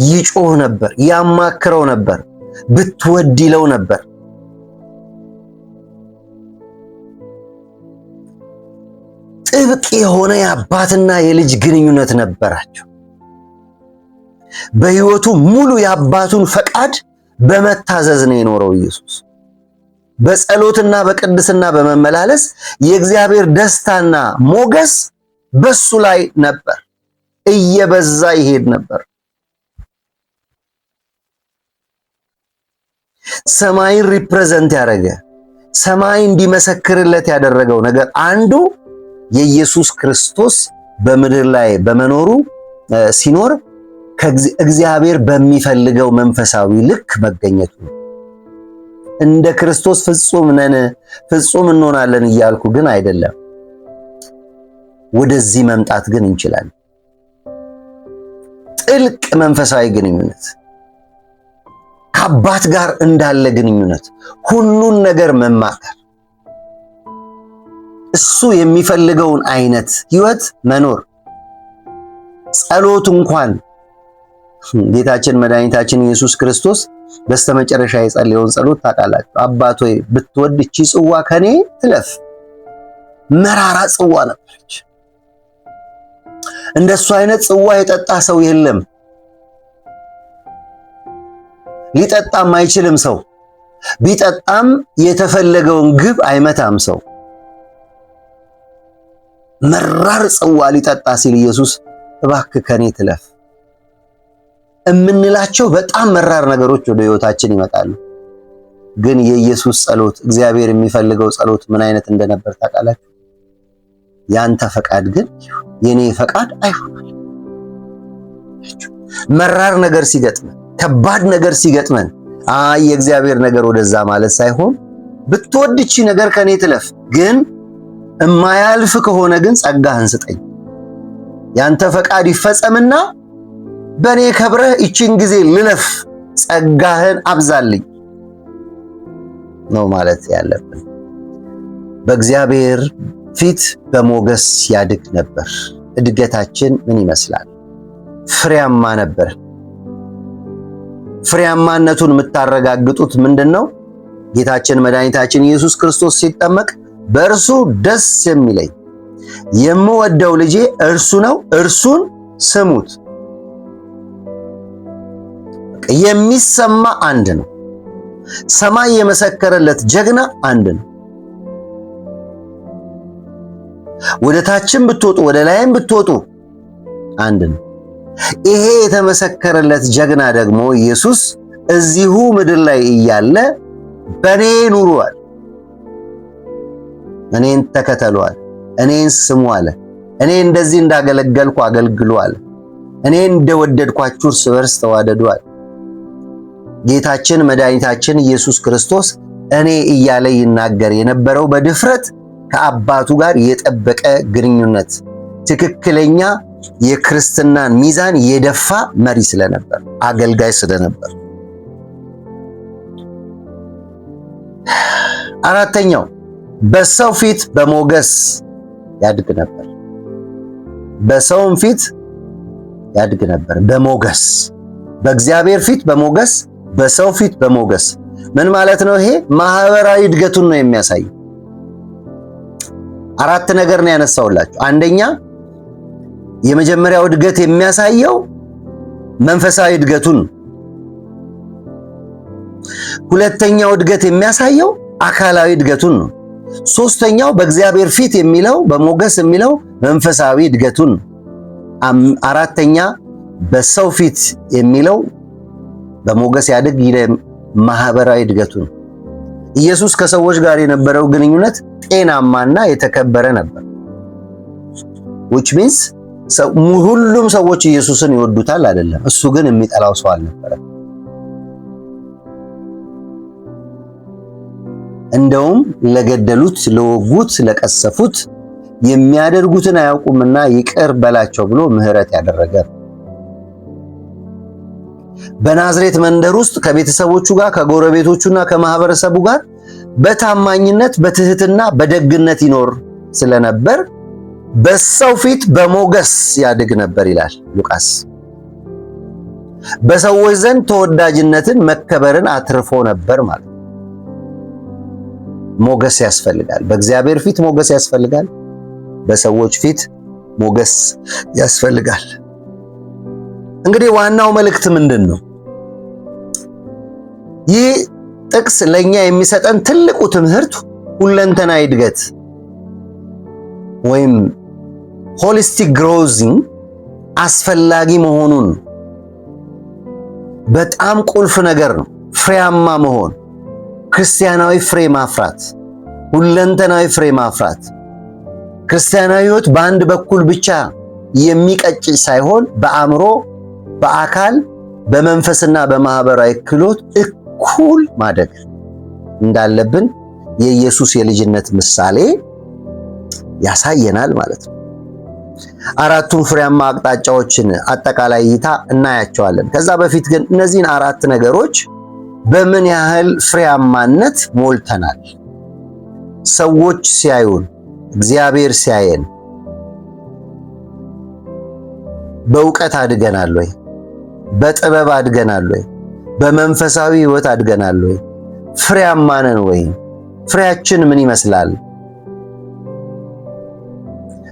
ይጮህ ነበር፣ ያማክረው ነበር፣ ብትወድ ይለው ነበር። ጥብቅ የሆነ የአባትና የልጅ ግንኙነት ነበራቸው። በሕይወቱ ሙሉ የአባቱን ፈቃድ በመታዘዝ ነው የኖረው ኢየሱስ። በጸሎትና በቅድስና በመመላለስ የእግዚአብሔር ደስታና ሞገስ በሱ ላይ ነበር፣ እየበዛ ይሄድ ነበር። ሰማይን ሪፕሬዘንት ያደረገ ሰማይ እንዲመሰክርለት ያደረገው ነገር አንዱ የኢየሱስ ክርስቶስ በምድር ላይ በመኖሩ ሲኖር ከእግዚአብሔር በሚፈልገው መንፈሳዊ ልክ መገኘቱ ነው። እንደ ክርስቶስ ፍጹም ነን ፍጹም እንሆናለን እያልኩ ግን አይደለም። ወደዚህ መምጣት ግን እንችላለን። ጥልቅ መንፈሳዊ ግንኙነት ከአባት ጋር እንዳለ ግንኙነት፣ ሁሉን ነገር መማከር፣ እሱ የሚፈልገውን አይነት ህይወት መኖር። ጸሎት እንኳን ጌታችን መድኃኒታችን ኢየሱስ ክርስቶስ በስተመጨረሻ የጸለየውን ጸሎት ታውቃላችሁ። አባት ሆይ ብትወድ እቺ ጽዋ ከኔ ትለፍ። መራራ ጽዋ ነበረች። እንደሱ አይነት ጽዋ የጠጣ ሰው የለም። ሊጠጣም አይችልም ሰው። ቢጠጣም የተፈለገውን ግብ አይመታም ሰው። መራር ጽዋ ሊጠጣ ሲል ኢየሱስ እባክህ ከኔ ትለፍ እምንላቸው በጣም መራር ነገሮች ወደ ህይወታችን ይመጣሉ። ግን የኢየሱስ ጸሎት፣ እግዚአብሔር የሚፈልገው ጸሎት ምን አይነት እንደነበር ታውቃላችሁ? ያንተ ፈቃድ ግን የኔ ፈቃድ አይሆንም። መራር ነገር ሲገጥመን፣ ከባድ ነገር ሲገጥመን የእግዚአብሔር ነገር ወደዛ ማለት ሳይሆን ብትወድ እቺ ነገር ከኔ ትለፍ፣ ግን እማያልፍ ከሆነ ግን ጸጋህን ስጠኝ፣ ያንተ ፈቃድ ይፈጸምና በኔ ከብረህ እቺን ጊዜ ልለፍ፣ ጸጋህን አብዛልኝ ነው ማለት ያለብን። በእግዚአብሔር ፊት በሞገስ ያድግ ነበር። እድገታችን ምን ይመስላል? ፍሬያማ ነበር። ፍሬያማነቱን የምታረጋግጡት ምንድነው? ጌታችን መድኃኒታችን ኢየሱስ ክርስቶስ ሲጠመቅ በእርሱ ደስ የሚለኝ የምወደው ልጄ እርሱ ነው፣ እርሱን ስሙት። የሚሰማ አንድ ነው። ሰማይ የመሰከረለት ጀግና አንድ ነው። ወደ ታችም ብትወጡ ወደ ላይም ብትወጡ አንድ ነው። ይሄ የተመሰከረለት ጀግና ደግሞ ኢየሱስ እዚሁ ምድር ላይ እያለ በኔ ኑሯል፣ እኔን ተከተሏል፣ እኔን ስሙ አለ። እኔ እንደዚህ እንዳገለገልኩ አገልግሉ አለ። እኔ እንደወደድኳችሁ እርስ በርስ ተዋደዱ አለ። ጌታችን መድኃኒታችን ኢየሱስ ክርስቶስ እኔ እያለ ይናገር የነበረው በድፍረት ከአባቱ ጋር የጠበቀ ግንኙነት፣ ትክክለኛ የክርስትናን ሚዛን የደፋ መሪ ስለነበር፣ አገልጋይ ስለነበር። አራተኛው በሰው ፊት በሞገስ ያድግ ነበር። በሰውም ፊት ያድግ ነበር በሞገስ። በእግዚአብሔር ፊት በሞገስ፣ በሰው ፊት በሞገስ። ምን ማለት ነው ይሄ? ማህበራዊ እድገቱን ነው የሚያሳየው። አራት ነገር ነው ያነሳውላችሁ። አንደኛ የመጀመሪያው እድገት የሚያሳየው መንፈሳዊ እድገቱን። ሁለተኛው እድገት የሚያሳየው አካላዊ እድገቱን ነው። ሶስተኛው በእግዚአብሔር ፊት የሚለው በሞገስ የሚለው መንፈሳዊ እድገቱን። አራተኛ በሰው ፊት የሚለው በሞገስ ያድግ ማህበራዊ እድገቱን። ኢየሱስ ከሰዎች ጋር የነበረው ግንኙነት ጤናማና የተከበረ ነበር። which means ሁሉም ሰዎች ኢየሱስን ይወዱታል አይደለም። እሱ ግን የሚጠላው ሰው አልነበረም። እንደውም ለገደሉት፣ ለወጉት፣ ለቀሰፉት የሚያደርጉትን አያውቁምና ይቅር በላቸው ብሎ ምህረት ያደረገ። በናዝሬት መንደር ውስጥ ከቤተሰቦቹ ጋር ከጎረቤቶቹና ከማህበረሰቡ ጋር በታማኝነት በትህትና በደግነት ይኖር ስለነበር በሰው ፊት በሞገስ ያድግ ነበር ይላል ሉቃስ። በሰዎች ዘንድ ተወዳጅነትን መከበርን አትርፎ ነበር ማለት። ሞገስ ያስፈልጋል። በእግዚአብሔር ፊት ሞገስ ያስፈልጋል። በሰዎች ፊት ሞገስ ያስፈልጋል። እንግዲህ ዋናው መልእክት ምንድን ነው? ይህ ጥቅስ ለኛ የሚሰጠን ትልቁ ትምህርት ሁለንተናዊ እድገት ወይም ሆሊስቲክ ግሮዚንግ አስፈላጊ መሆኑን በጣም ቁልፍ ነገር ነው። ፍሬያማ መሆን፣ ክርስቲያናዊ ፍሬ ማፍራት፣ ሁለንተናዊ ፍሬ ማፍራት። ክርስቲያናዊ ሕይወት በአንድ በኩል ብቻ የሚቀጭ ሳይሆን በአእምሮ፣ በአካል፣ በመንፈስና በማህበራዊ ክህሎት እኩል ማደግ እንዳለብን የኢየሱስ የልጅነት ምሳሌ ያሳየናል ማለት ነው። አራቱን ፍሬያማ አቅጣጫዎችን አጠቃላይ እይታ እናያቸዋለን። ከዛ በፊት ግን እነዚህን አራት ነገሮች በምን ያህል ፍሬያማነት ሞልተናል? ሰዎች ሲያዩን፣ እግዚአብሔር ሲያየን በእውቀት አድገናል ወይ? በጥበብ አድገናል ወይ? በመንፈሳዊ ሕይወት አድገናል ወይ? ፍሬያማ ነን ወይ? ፍሬያችን ምን ይመስላል?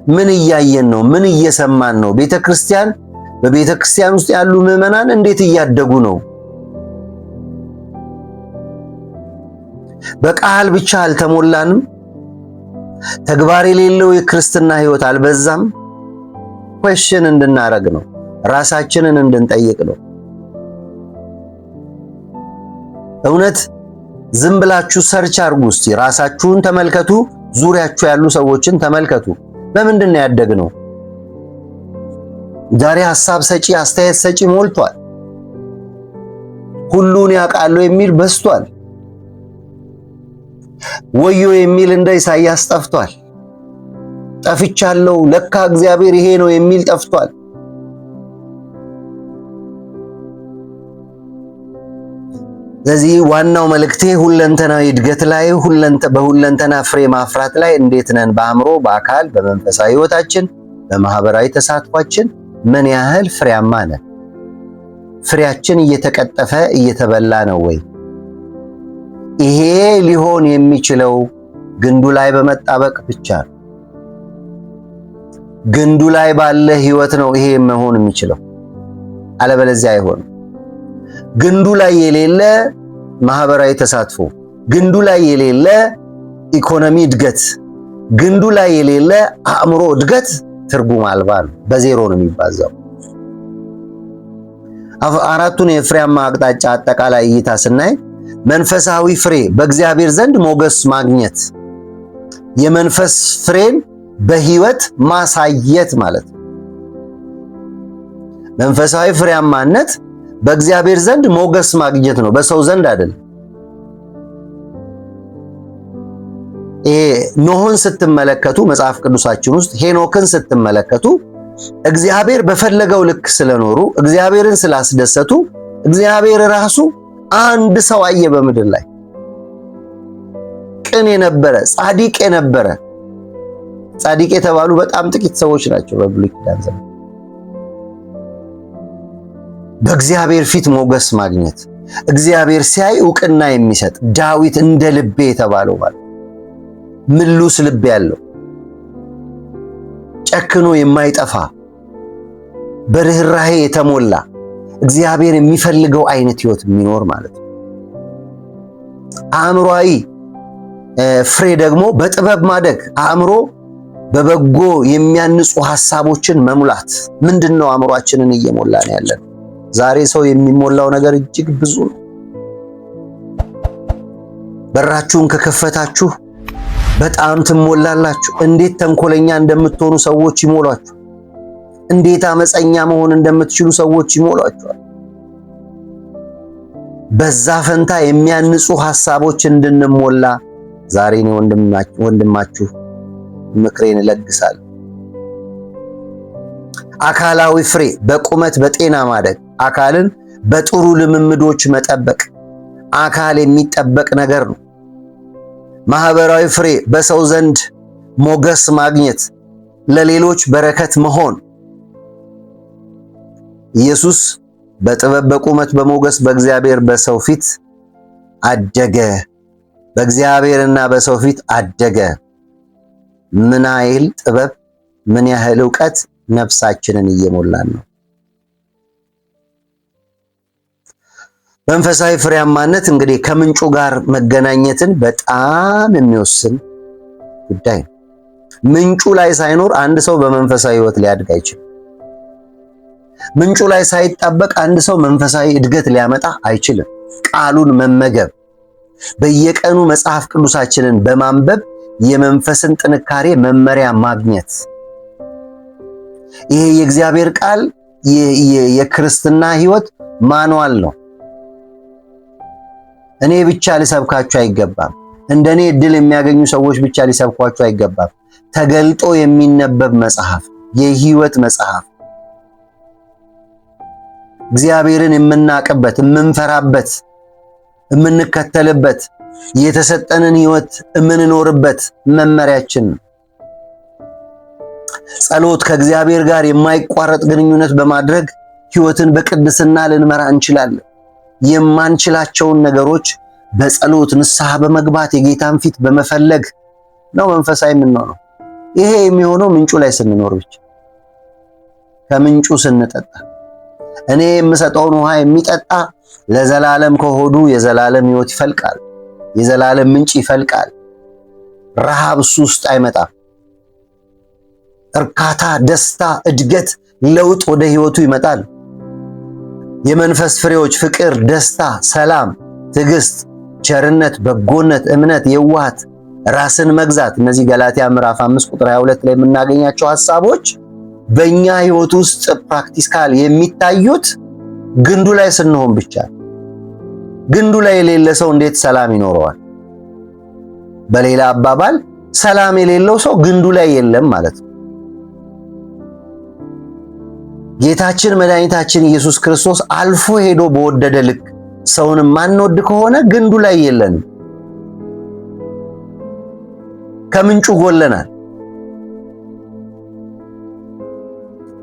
ምን እያየን ነው? ምን እየሰማን ነው? ቤተክርስቲያን፣ በቤተክርስቲያን ውስጥ ያሉ ምዕመናን እንዴት እያደጉ ነው? በቃል ብቻ አልተሞላንም? ተግባር የሌለው የክርስትና ሕይወት አልበዛም? ኩዌስችን እንድናረግ ነው። ራሳችንን እንድንጠይቅ ነው። እውነት ዝም ብላችሁ ሰርች አድርጉ እስቲ። ራሳችሁን ተመልከቱ፣ ዙሪያችሁ ያሉ ሰዎችን ተመልከቱ። በምንድን ነው ያደግነው? ዛሬ ሐሳብ ሰጪ፣ አስተያየት ሰጪ ሞልቷል። ሁሉን ያውቃሉ የሚል በዝቷል። ወዮ የሚል እንደ ኢሳይያስ ጠፍቷል። ጠፍቻለሁ ለካ እግዚአብሔር ይሄ ነው የሚል ጠፍቷል። ስለዚህ ዋናው መልእክቴ ሁለንተናዊ እድገት ላይ በሁለንተና ፍሬ ማፍራት ላይ እንዴት ነን? በአእምሮ፣ በአካል፣ በመንፈሳዊ ሕይወታችን፣ በማህበራዊ ተሳትፏችን ምን ያህል ፍሬያማ ነን? ፍሬያችን እየተቀጠፈ እየተበላ ነው ወይ? ይሄ ሊሆን የሚችለው ግንዱ ላይ በመጣበቅ ብቻ ነው። ግንዱ ላይ ባለ ሕይወት ነው ይሄ መሆን የሚችለው፣ አለበለዚያ አይሆንም። ግንዱ ላይ የሌለ ማህበራዊ ተሳትፎ፣ ግንዱ ላይ የሌለ ኢኮኖሚ እድገት፣ ግንዱ ላይ የሌለ አእምሮ እድገት ትርጉም አልባ ነው፣ በዜሮ ነው የሚባዛው። አራቱን የፍሬያማ አቅጣጫ አጠቃላይ እይታ ስናይ መንፈሳዊ ፍሬ በእግዚአብሔር ዘንድ ሞገስ ማግኘት፣ የመንፈስ ፍሬን በህይወት ማሳየት ማለት ነው። መንፈሳዊ ፍሬያማነት በእግዚአብሔር ዘንድ ሞገስ ማግኘት ነው፣ በሰው ዘንድ አይደለም። ይሄ ኖህን ስትመለከቱ መጽሐፍ ቅዱሳችን ውስጥ ሄኖክን ስትመለከቱ እግዚአብሔር በፈለገው ልክ ስለኖሩ እግዚአብሔርን ስላስደሰቱ እግዚአብሔር ራሱ አንድ ሰው አየ በምድር ላይ ቅን የነበረ ጻድቅ የነበረ። ጻድቅ የተባሉ በጣም ጥቂት ሰዎች ናቸው በብሉይ ኪዳን ዘመን። በእግዚአብሔር ፊት ሞገስ ማግኘት፣ እግዚአብሔር ሲያይ ዕውቅና የሚሰጥ ዳዊት እንደ ልቤ የተባለው ማለት ምሉስ ልብ ያለው ጨክኖ የማይጠፋ በርህራሄ የተሞላ እግዚአብሔር የሚፈልገው አይነት ህይወት የሚኖር ማለት ነው። አእምሮአዊ ፍሬ ደግሞ በጥበብ ማደግ፣ አእምሮ በበጎ የሚያንጹ ሐሳቦችን መሙላት። ምንድነው አእምሮአችንን እየሞላን ያለን? ዛሬ ሰው የሚሞላው ነገር እጅግ ብዙ ነው። በራችሁን ከከፈታችሁ በጣም ትሞላላችሁ። እንዴት ተንኮለኛ እንደምትሆኑ ሰዎች ይሞሏችሁ። እንዴት አመፀኛ መሆን እንደምትችሉ ሰዎች ይሞሏችኋል። በዛ ፈንታ የሚያንጹ ሐሳቦች እንድንሞላ ዛሬ ነው ወንድማችሁ ምክሬን እለግሳለሁ። አካላዊ ፍሬ በቁመት በጤና ማደግ፣ አካልን በጥሩ ልምምዶች መጠበቅ። አካል የሚጠበቅ ነገር ነው። ማህበራዊ ፍሬ በሰው ዘንድ ሞገስ ማግኘት፣ ለሌሎች በረከት መሆን። ኢየሱስ በጥበብ በቁመት በሞገስ በእግዚአብሔር በሰው ፊት አደገ። በእግዚአብሔርና በሰው ፊት አደገ። ምን ያህል ጥበብ፣ ምን ያህል ዕውቀት ነፍሳችንን እየሞላን ነው። መንፈሳዊ ፍሬያማነት እንግዲህ ከምንጩ ጋር መገናኘትን በጣም የሚወስን ጉዳይ ነው። ምንጩ ላይ ሳይኖር አንድ ሰው በመንፈሳዊ ሕይወት ሊያድግ አይችልም። ምንጩ ላይ ሳይጣበቅ አንድ ሰው መንፈሳዊ እድገት ሊያመጣ አይችልም። ቃሉን መመገብ፣ በየቀኑ መጽሐፍ ቅዱሳችንን በማንበብ የመንፈስን ጥንካሬ መመሪያ ማግኘት፣ ይሄ የእግዚአብሔር ቃል የክርስትና ሕይወት ማንዋል ነው። እኔ ብቻ ሊሰብካችሁ አይገባም። እንደኔ እድል የሚያገኙ ሰዎች ብቻ ሊሰብኳችሁ አይገባም። ተገልጦ የሚነበብ መጽሐፍ፣ የሕይወት መጽሐፍ፣ እግዚአብሔርን የምናቅበት፣ የምንፈራበት፣ የምንከተልበት፣ የተሰጠንን ሕይወት የምንኖርበት መመሪያችን ነው። ጸሎት፣ ከእግዚአብሔር ጋር የማይቋረጥ ግንኙነት በማድረግ ሕይወትን በቅድስና ልንመራ እንችላለን። የማንችላቸውን ነገሮች በጸሎት ንስሐ በመግባት የጌታን ፊት በመፈለግ ነው መንፈሳዊ የምንሆነው። ይሄ የሚሆነው ምንጩ ላይ ስንኖር ብቻ፣ ከምንጩ ስንጠጣ። እኔ የምሰጠውን ውሃ የሚጠጣ ለዘላለም ከሆዱ የዘላለም ሕይወት ይፈልቃል፣ የዘላለም ምንጭ ይፈልቃል። ረሃብ እሱ ውስጥ አይመጣም። እርካታ፣ ደስታ፣ እድገት፣ ለውጥ ወደ ሕይወቱ ይመጣል። የመንፈስ ፍሬዎች ፍቅር፣ ደስታ፣ ሰላም፣ ትዕግስት፣ ቸርነት፣ በጎነት፣ እምነት፣ የዋሃት፣ ራስን መግዛት፣ እነዚህ ገላትያ ምዕራፍ 5 ቁጥር 22 ላይ የምናገኛቸው ሐሳቦች በእኛ ሕይወት ውስጥ ፕራክቲካል የሚታዩት ግንዱ ላይ ስንሆን ብቻ። ግንዱ ላይ የሌለ ሰው እንዴት ሰላም ይኖረዋል? በሌላ አባባል ሰላም የሌለው ሰው ግንዱ ላይ የለም ማለት ነው። ጌታችን መድኃኒታችን ኢየሱስ ክርስቶስ አልፎ ሄዶ በወደደ ልክ ሰውን ማንወድ ከሆነ ግንዱ ላይ የለንም፣ ከምንጩ ጎለናል።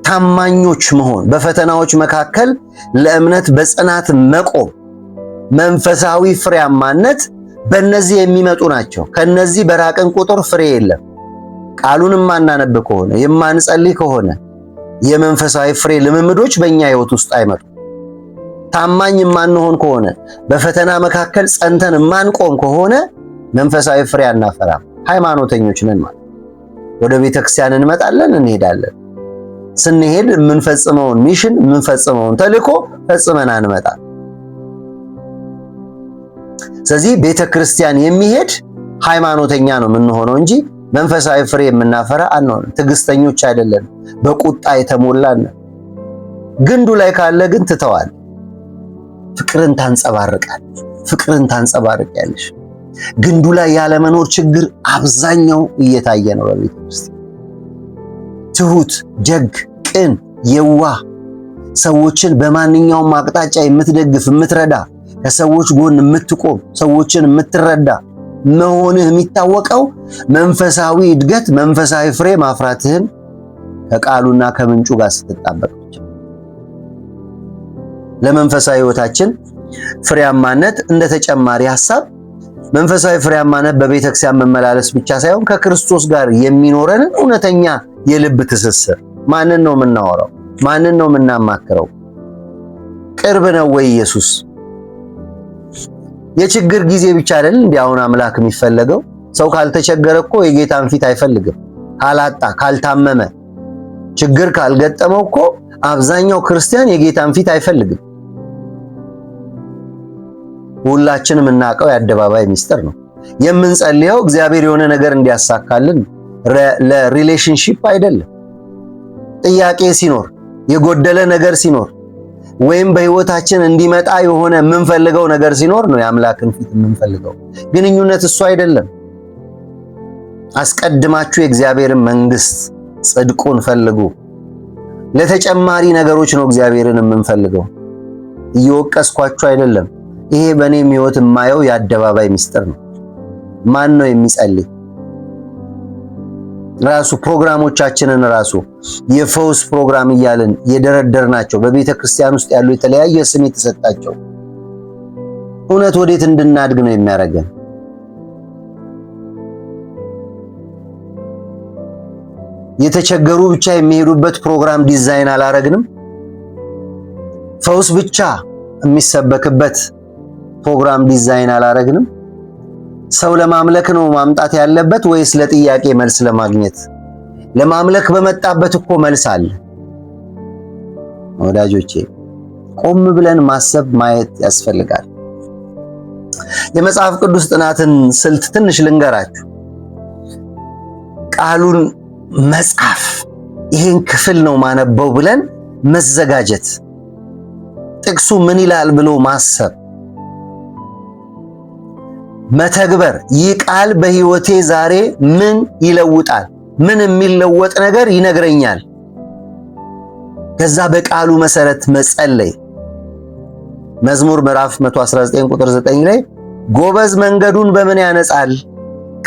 ታማኞች መሆን፣ በፈተናዎች መካከል ለእምነት በጽናት መቆም፣ መንፈሳዊ ፍሬያማነት በእነዚህ የሚመጡ ናቸው። ከነዚህ በራቅን ቁጥር ፍሬ የለም። ቃሉን የማናነብ ከሆነ፣ የማንጸልይ ከሆነ የመንፈሳዊ ፍሬ ልምምዶች በእኛ ሕይወት ውስጥ አይመጡ። ታማኝ የማንሆን ከሆነ፣ በፈተና መካከል ጸንተን የማንቆም ከሆነ መንፈሳዊ ፍሬ አናፈራም። ሃይማኖተኞች ነን ማለት። ወደ ቤተክርስቲያን እንመጣለን፣ እንሄዳለን። ስንሄድ የምንፈጽመውን ሚሽን፣ የምንፈጽመውን ተልእኮ ፈጽመን አንመጣም። ስለዚህ ቤተክርስቲያን የሚሄድ ሃይማኖተኛ ነው የምንሆነው እንጂ መንፈሳዊ ፍሬ የምናፈራ አንሆንም። ትዕግስተኞች አይደለን፣ በቁጣ የተሞላን። ግንዱ ላይ ካለ ግን ትተዋል። ፍቅርን ታንጸባርቃል፣ ፍቅርን ታንጸባርቂያለሽ። ግንዱ ላይ ያለመኖር ችግር አብዛኛው እየታየ ነው በቤተ ክርስቲያን። ትሁት፣ ደግ፣ ቅን፣ የዋህ፣ ሰዎችን በማንኛውም አቅጣጫ የምትደግፍ የምትረዳ፣ ከሰዎች ጎን የምትቆም፣ ሰዎችን የምትረዳ መሆንህ የሚታወቀው መንፈሳዊ እድገት፣ መንፈሳዊ ፍሬ ማፍራትህን ከቃሉና ከምንጩ ጋር ስትጣበቅ ብቻ። ለመንፈሳዊ ሕይወታችን ፍሬያማነት እንደ ተጨማሪ ሐሳብ መንፈሳዊ ፍሬያማነት በቤተክርስቲያን መመላለስ ብቻ ሳይሆን ከክርስቶስ ጋር የሚኖረንን እውነተኛ የልብ ትስስር። ማንን ነው የምናወራው? ማንን ነው የምናማክረው? ቅርብ ነው ወይ ኢየሱስ? የችግር ጊዜ ብቻ አይደል እንዴ አሁን አምላክ የሚፈለገው? ሰው ካልተቸገረ እኮ የጌታን ፊት አይፈልግም። ካላጣ፣ ካልታመመ፣ ችግር ካልገጠመው እኮ አብዛኛው ክርስቲያን የጌታን ፊት አይፈልግም። ሁላችንም የምናውቀው የአደባባይ ሚስጥር ነው። የምንጸልየው እግዚአብሔር የሆነ ነገር እንዲያሳካልን ለሪሌሽንሺፕ አይደለም። ጥያቄ ሲኖር፣ የጎደለ ነገር ሲኖር፣ ወይም በህይወታችን እንዲመጣ የሆነ የምንፈልገው ነገር ሲኖር ነው የአምላክን ፊት የምንፈልገው። ግንኙነት እሱ አይደለም። አስቀድማችሁ የእግዚአብሔርን መንግስት ጽድቁን ፈልጉ። ለተጨማሪ ነገሮች ነው እግዚአብሔርን የምንፈልገው። እየወቀስኳችሁ አይደለም። ይሄ በእኔም ህይወት የማየው የአደባባይ ሚስጥር ነው። ማን ነው የሚጸልይ? ራሱ ፕሮግራሞቻችንን ራሱ የፈውስ ፕሮግራም እያልን የደረደርናቸው በቤተ ክርስቲያን ውስጥ ያሉ የተለያየ ስም የተሰጣቸው እውነት ወዴት እንድናድግ ነው የሚያደርገን? የተቸገሩ ብቻ የሚሄዱበት ፕሮግራም ዲዛይን አላረግንም። ፈውስ ብቻ የሚሰበክበት ፕሮግራም ዲዛይን አላረግንም? ሰው ለማምለክ ነው ማምጣት ያለበት ወይስ ለጥያቄ መልስ ለማግኘት? ለማምለክ በመጣበት እኮ መልስ አለ። ወዳጆቼ ቆም ብለን ማሰብ ማየት ያስፈልጋል። የመጽሐፍ ቅዱስ ጥናትን ስልት ትንሽ ልንገራችሁ። ቃሉን መጽሐፍ ይሄን ክፍል ነው ማነበው ብለን መዘጋጀት፣ ጥቅሱ ምን ይላል ብሎ ማሰብ፣ መተግበር። ይህ ቃል በሕይወቴ ዛሬ ምን ይለውጣል? ምን የሚለወጥ ነገር ይነግረኛል? ከዛ በቃሉ መሰረት መጸለይ። መዝሙር ምዕራፍ 119 ቁጥር 9 ላይ ጎበዝ መንገዱን በምን ያነጻል?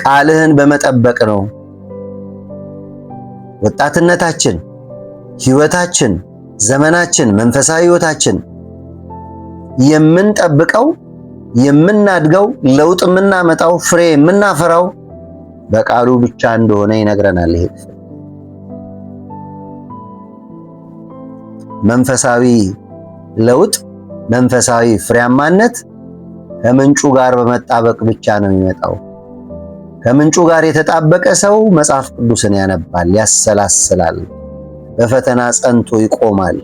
ቃልህን በመጠበቅ ነው። ወጣትነታችን፣ ሕይወታችን፣ ዘመናችን፣ መንፈሳዊ ሕይወታችን የምንጠብቀው የምናድገው ለውጥ የምናመጣው ፍሬ የምናፈራው በቃሉ ብቻ እንደሆነ ይነግረናል። ይሄ መንፈሳዊ ለውጥ መንፈሳዊ ፍሬያማነት ከምንጩ ጋር በመጣበቅ ብቻ ነው የሚመጣው። ከምንጩ ጋር የተጣበቀ ሰው መጽሐፍ ቅዱስን ያነባል፣ ያሰላስላል፣ በፈተና ጸንቶ ይቆማል።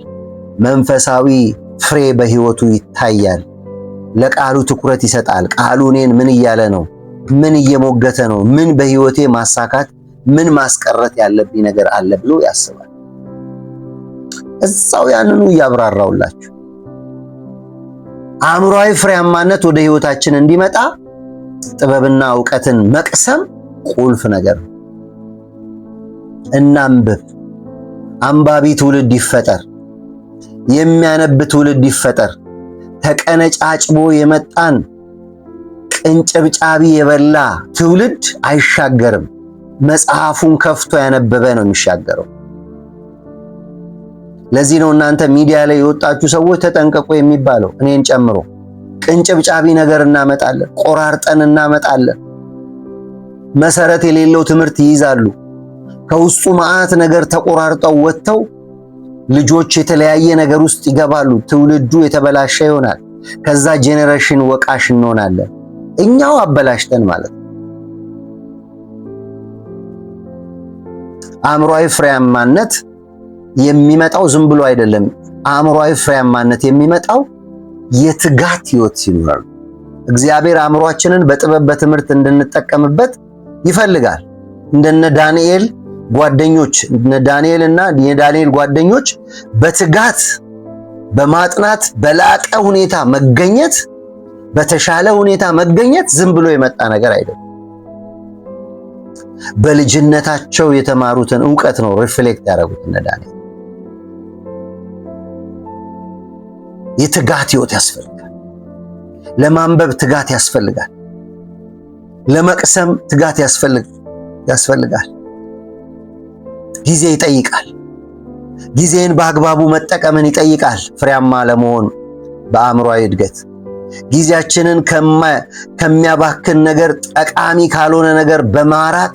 መንፈሳዊ ፍሬ በሕይወቱ ይታያል። ለቃሉ ትኩረት ይሰጣል። ቃሉ እኔን ምን እያለ ነው? ምን እየሞገተ ነው? ምን በሕይወቴ ማሳካት፣ ምን ማስቀረት ያለብኝ ነገር አለ ብሎ ያስባል። እዛው ያንኑ እያብራራውላችሁ አእምሮአዊ ፍሬያማነት ወደ ሕይወታችን እንዲመጣ ጥበብና ዕውቀትን መቅሰም ቁልፍ ነገር ነው። እናንብብ። አንባቢ ትውልድ ይፈጠር። የሚያነብ ትውልድ ይፈጠር። ተቀነጫጭቦ የመጣን ቅንጭብጫቢ የበላ ትውልድ አይሻገርም። መጽሐፉን ከፍቶ ያነበበ ነው የሚሻገረው። ለዚህ ነው እናንተ ሚዲያ ላይ የወጣችሁ ሰዎች ተጠንቀቁ የሚባለው፣ እኔን ጨምሮ። ቅንጭብጫቢ ነገር እናመጣለን፣ ቆራርጠን እናመጣለን። መሰረት የሌለው ትምህርት ይይዛሉ። ከውስጡ መዓት ነገር ተቆራርጠው ወጥተው ልጆች የተለያየ ነገር ውስጥ ይገባሉ። ትውልዱ የተበላሸ ይሆናል። ከዛ ጄኔሬሽን ወቃሽ እንሆናለን፣ እኛው አበላሽተን ማለት ነው። አእምሮአዊ ፍሬያማነት የሚመጣው ዝም ብሎ አይደለም። አእምሮአዊ ፍሬያማነት የሚመጣው የትጋት ሕይወት ሲኖር፣ እግዚአብሔር አእምሮአችንን በጥበብ በትምህርት እንድንጠቀምበት ይፈልጋል። እንደነ ዳንኤል ጓደኞች፣ እነ ዳንኤልና የዳንኤል ጓደኞች በትጋት በማጥናት በላቀ ሁኔታ መገኘት፣ በተሻለ ሁኔታ መገኘት ዝም ብሎ የመጣ ነገር አይደለም። በልጅነታቸው የተማሩትን ዕውቀት ነው ሪፍሌክት ያደረጉት እነ ዳንኤል። የትጋት ሕይወት ያስፈልጋል። ለማንበብ ትጋት ያስፈልጋል። ለመቅሰም ትጋት ያስፈልጋል። ጊዜ ይጠይቃል። ጊዜን በአግባቡ መጠቀምን ይጠይቃል። ፍሬያማ ለመሆን በአእምሮአዊ እድገት ጊዜያችንን ከሚያባክን ነገር፣ ጠቃሚ ካልሆነ ነገር በማራቅ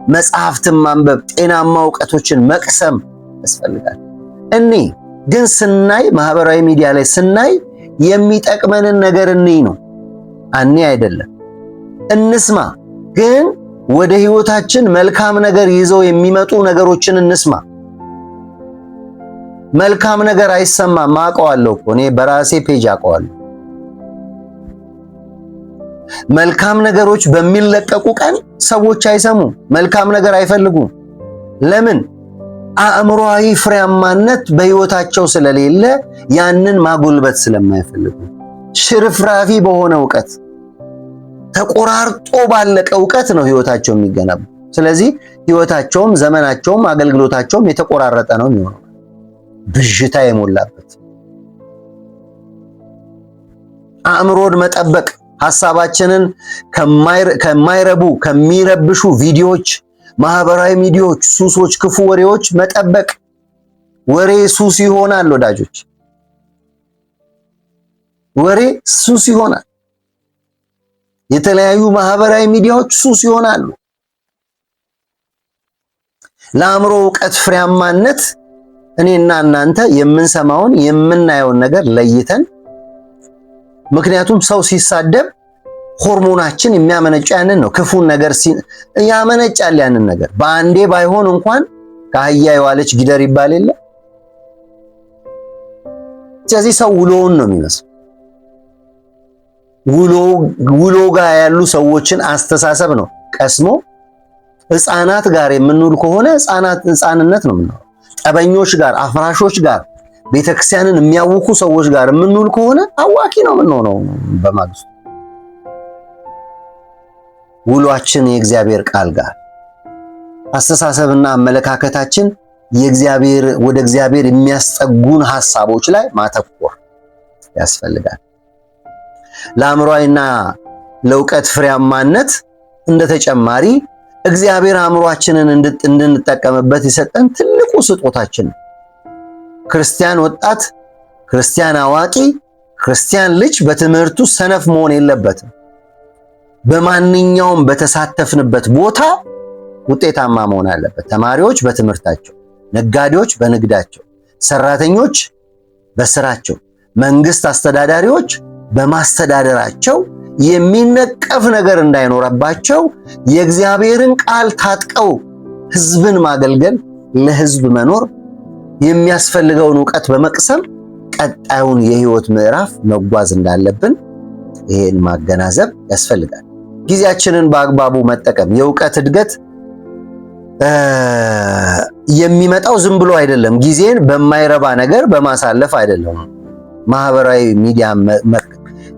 መጽሐፍትን ማንበብ፣ ጤናማ ዕውቀቶችን መቅሰም ያስፈልጋል። ግን ስናይ ማህበራዊ ሚዲያ ላይ ስናይ የሚጠቅመንን ነገር እንይ ነው፣ አይደለም። እንስማ፣ ግን ወደ ህይወታችን መልካም ነገር ይዘው የሚመጡ ነገሮችን እንስማ። መልካም ነገር አይሰማም። አውቀዋለሁ እኮ እኔ በራሴ ፔጅ አውቀዋለሁ። መልካም ነገሮች በሚለቀቁ ቀን ሰዎች አይሰሙም፣ መልካም ነገር አይፈልጉም። ለምን? አእምሮአዊ ፍሬያማነት በህይወታቸው ስለሌለ፣ ያንን ማጎልበት ስለማይፈልጉ፣ ሽርፍራፊ በሆነ ዕውቀት፣ ተቆራርጦ ባለቀ ዕውቀት ነው ህይወታቸው የሚገነቡ። ስለዚህ ህይወታቸውም ዘመናቸውም አገልግሎታቸውም የተቆራረጠ ነው የሚሆነው፣ ብዥታ የሞላበት። አእምሮን መጠበቅ፣ ሐሳባችንን ከማይረቡ ከሚረብሹ ቪዲዮዎች፣ ማህበራዊ ሚዲያዎች፣ ሱሶች፣ ክፉ ወሬዎች መጠበቅ። ወሬ ሱስ ይሆናል ወዳጆች፣ ወሬ ሱስ ይሆናል። የተለያዩ ማህበራዊ ሚዲያዎች ሱስ ይሆናሉ። ለአእምሮ ዕውቀት ፍሬያማነት እኔና እናንተ የምንሰማውን የምናየውን ነገር ለይተን ምክንያቱም ሰው ሲሳደብ ሆርሞናችን የሚያመነጭ ያንን ነው። ክፉን ነገር ያመነጫል ያንን ነገር። በአንዴ ባይሆን እንኳን ከአህያ የዋለች ጊደር ይባል የለ። ስለዚህ ሰው ውሎውን ነው የሚመስለው። ውሎ ጋር ያሉ ሰዎችን አስተሳሰብ ነው ቀስሞ ሕፃናት ጋር የምንውል ከሆነ ሕፃንነት ነው የምንኖረው። ጠበኞች ጋር፣ አፍራሾች ጋር፣ ቤተክርስቲያንን የሚያውኩ ሰዎች ጋር የምንውል ከሆነ አዋኪ ነው የምንሆነው በማግስቱ። ውሏችን የእግዚአብሔር ቃል ጋር፣ አስተሳሰብና አመለካከታችን ወደ እግዚአብሔር የሚያስጠጉን ሐሳቦች ላይ ማተኮር ያስፈልጋል። ለአእምሯዊና ለእውቀት ፍሬያማነት እንደተጨማሪ እግዚአብሔር አእምሯችንን እንድንጠቀምበት የሰጠን ትልቁ ስጦታችን ነው። ክርስቲያን ወጣት፣ ክርስቲያን አዋቂ፣ ክርስቲያን ልጅ በትምህርቱ ሰነፍ መሆን የለበትም። በማንኛውም በተሳተፍንበት ቦታ ውጤታማ መሆን አለበት። ተማሪዎች በትምህርታቸው፣ ነጋዴዎች በንግዳቸው፣ ሰራተኞች በስራቸው፣ መንግስት አስተዳዳሪዎች በማስተዳደራቸው የሚነቀፍ ነገር እንዳይኖርባቸው የእግዚአብሔርን ቃል ታጥቀው ህዝብን ማገልገል፣ ለህዝብ መኖር፣ የሚያስፈልገውን ዕውቀት በመቅሰም ቀጣዩን የህይወት ምዕራፍ መጓዝ እንዳለብን ይሄን ማገናዘብ ያስፈልጋል። ጊዜያችንን በአግባቡ መጠቀም። የእውቀት እድገት የሚመጣው ዝም ብሎ አይደለም። ጊዜን በማይረባ ነገር በማሳለፍ አይደለም። ማህበራዊ ሚዲያ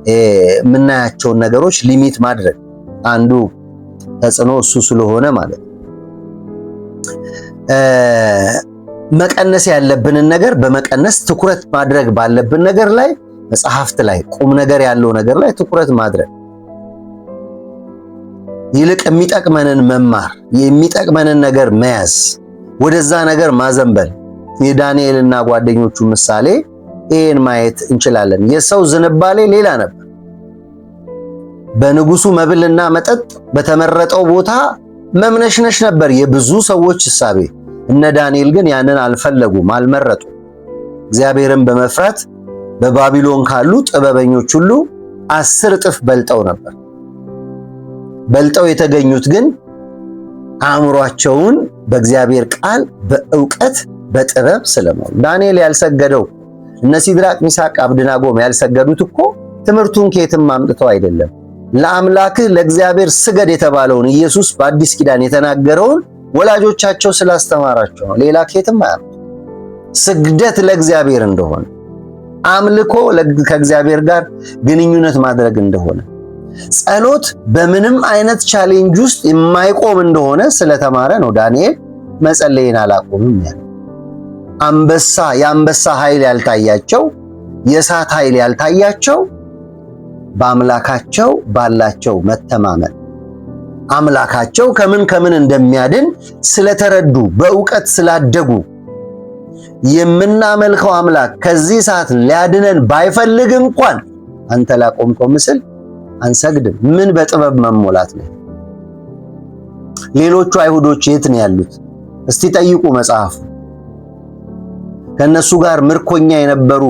የምናያቸውን ነገሮች ሊሚት ማድረግ አንዱ ተጽዕኖ እሱ ስለሆነ ማለት ነው። መቀነስ ያለብንን ነገር በመቀነስ ትኩረት ማድረግ ባለብን ነገር ላይ፣ መጽሐፍት ላይ፣ ቁም ነገር ያለው ነገር ላይ ትኩረት ማድረግ ይልቅ የሚጠቅመንን መማር፣ የሚጠቅመንን ነገር መያዝ፣ ወደዛ ነገር ማዘንበል። የዳንኤልና ጓደኞቹ ምሳሌ ይሄን ማየት እንችላለን። የሰው ዝንባሌ ሌላ ነበር። በንጉሱ መብልና መጠጥ በተመረጠው ቦታ መምነሽነሽ ነበር የብዙ ሰዎች እሳቤ። እነ ዳንኤል ግን ያንን አልፈለጉም፣ አልመረጡም። እግዚአብሔርን በመፍራት በባቢሎን ካሉ ጥበበኞች ሁሉ 10 እጥፍ በልጠው ነበር። በልጠው የተገኙት ግን አእምሯቸውን በእግዚአብሔር ቃል፣ በእውቀት፣ በጥበብ ስለሞሉ። ዳንኤል ያልሰገደው እነ ሲድራቅ፣ ሚሳቅ፣ አብድናጎም ያልሰገዱት እኮ ትምህርቱን ከየትም አምጥተው አይደለም። ለአምላክህ ለእግዚአብሔር ስገድ የተባለውን ኢየሱስ በአዲስ ኪዳን የተናገረውን ወላጆቻቸው ስላስተማራቸው ነው። ሌላ ከየትም አያምጡ። ስግደት ለእግዚአብሔር እንደሆነ፣ አምልኮ ከእግዚአብሔር ጋር ግንኙነት ማድረግ እንደሆነ፣ ጸሎት በምንም አይነት ቻሌንጅ ውስጥ የማይቆም እንደሆነ ስለተማረ ነው ዳንኤል መጸለይን አላቆምም ያለው። የአንበሳ ኃይል ያልታያቸው፣ የእሳት ኃይል ያልታያቸው በአምላካቸው ባላቸው መተማመን፣ አምላካቸው ከምን እንደሚያድን ስለተረዱ፣ በእውቀት ስላደጉ፣ የምናመልከው አምላክ ከዚህ ሰዓት ሊያድነን ባይፈልግ እንኳን አንተ ላቆምከው ምስል አንሰግድም። ምን በጥበብ መሞላት ነው! ሌሎቹ አይሁዶች የት ነው ያሉት? እስቲ ጠይቁ መጽሐፉ። ከነሱ ጋር ምርኮኛ የነበሩ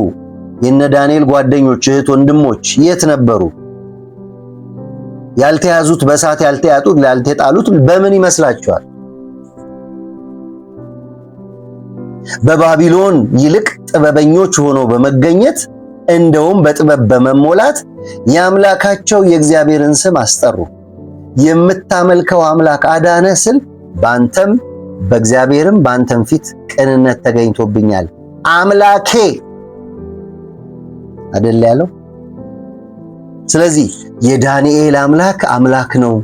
የነ ዳንኤል ጓደኞች፣ እህት ወንድሞች የት ነበሩ? ያልተያዙት፣ በእሳት ያልተጣሉት በምን ይመስላችኋል? በባቢሎን ይልቅ ጥበበኞች ሆነው በመገኘት እንደውም በጥበብ በመሞላት የአምላካቸው የእግዚአብሔርን ስም አስጠሩ። የምታመልከው አምላክ አዳነ ስል ባንተም በእግዚአብሔርም ባንተም ፊት ቅንነት ተገኝቶብኛል አምላኬ አይደል ያለው። ስለዚህ የዳንኤል አምላክ አምላክ ነው፣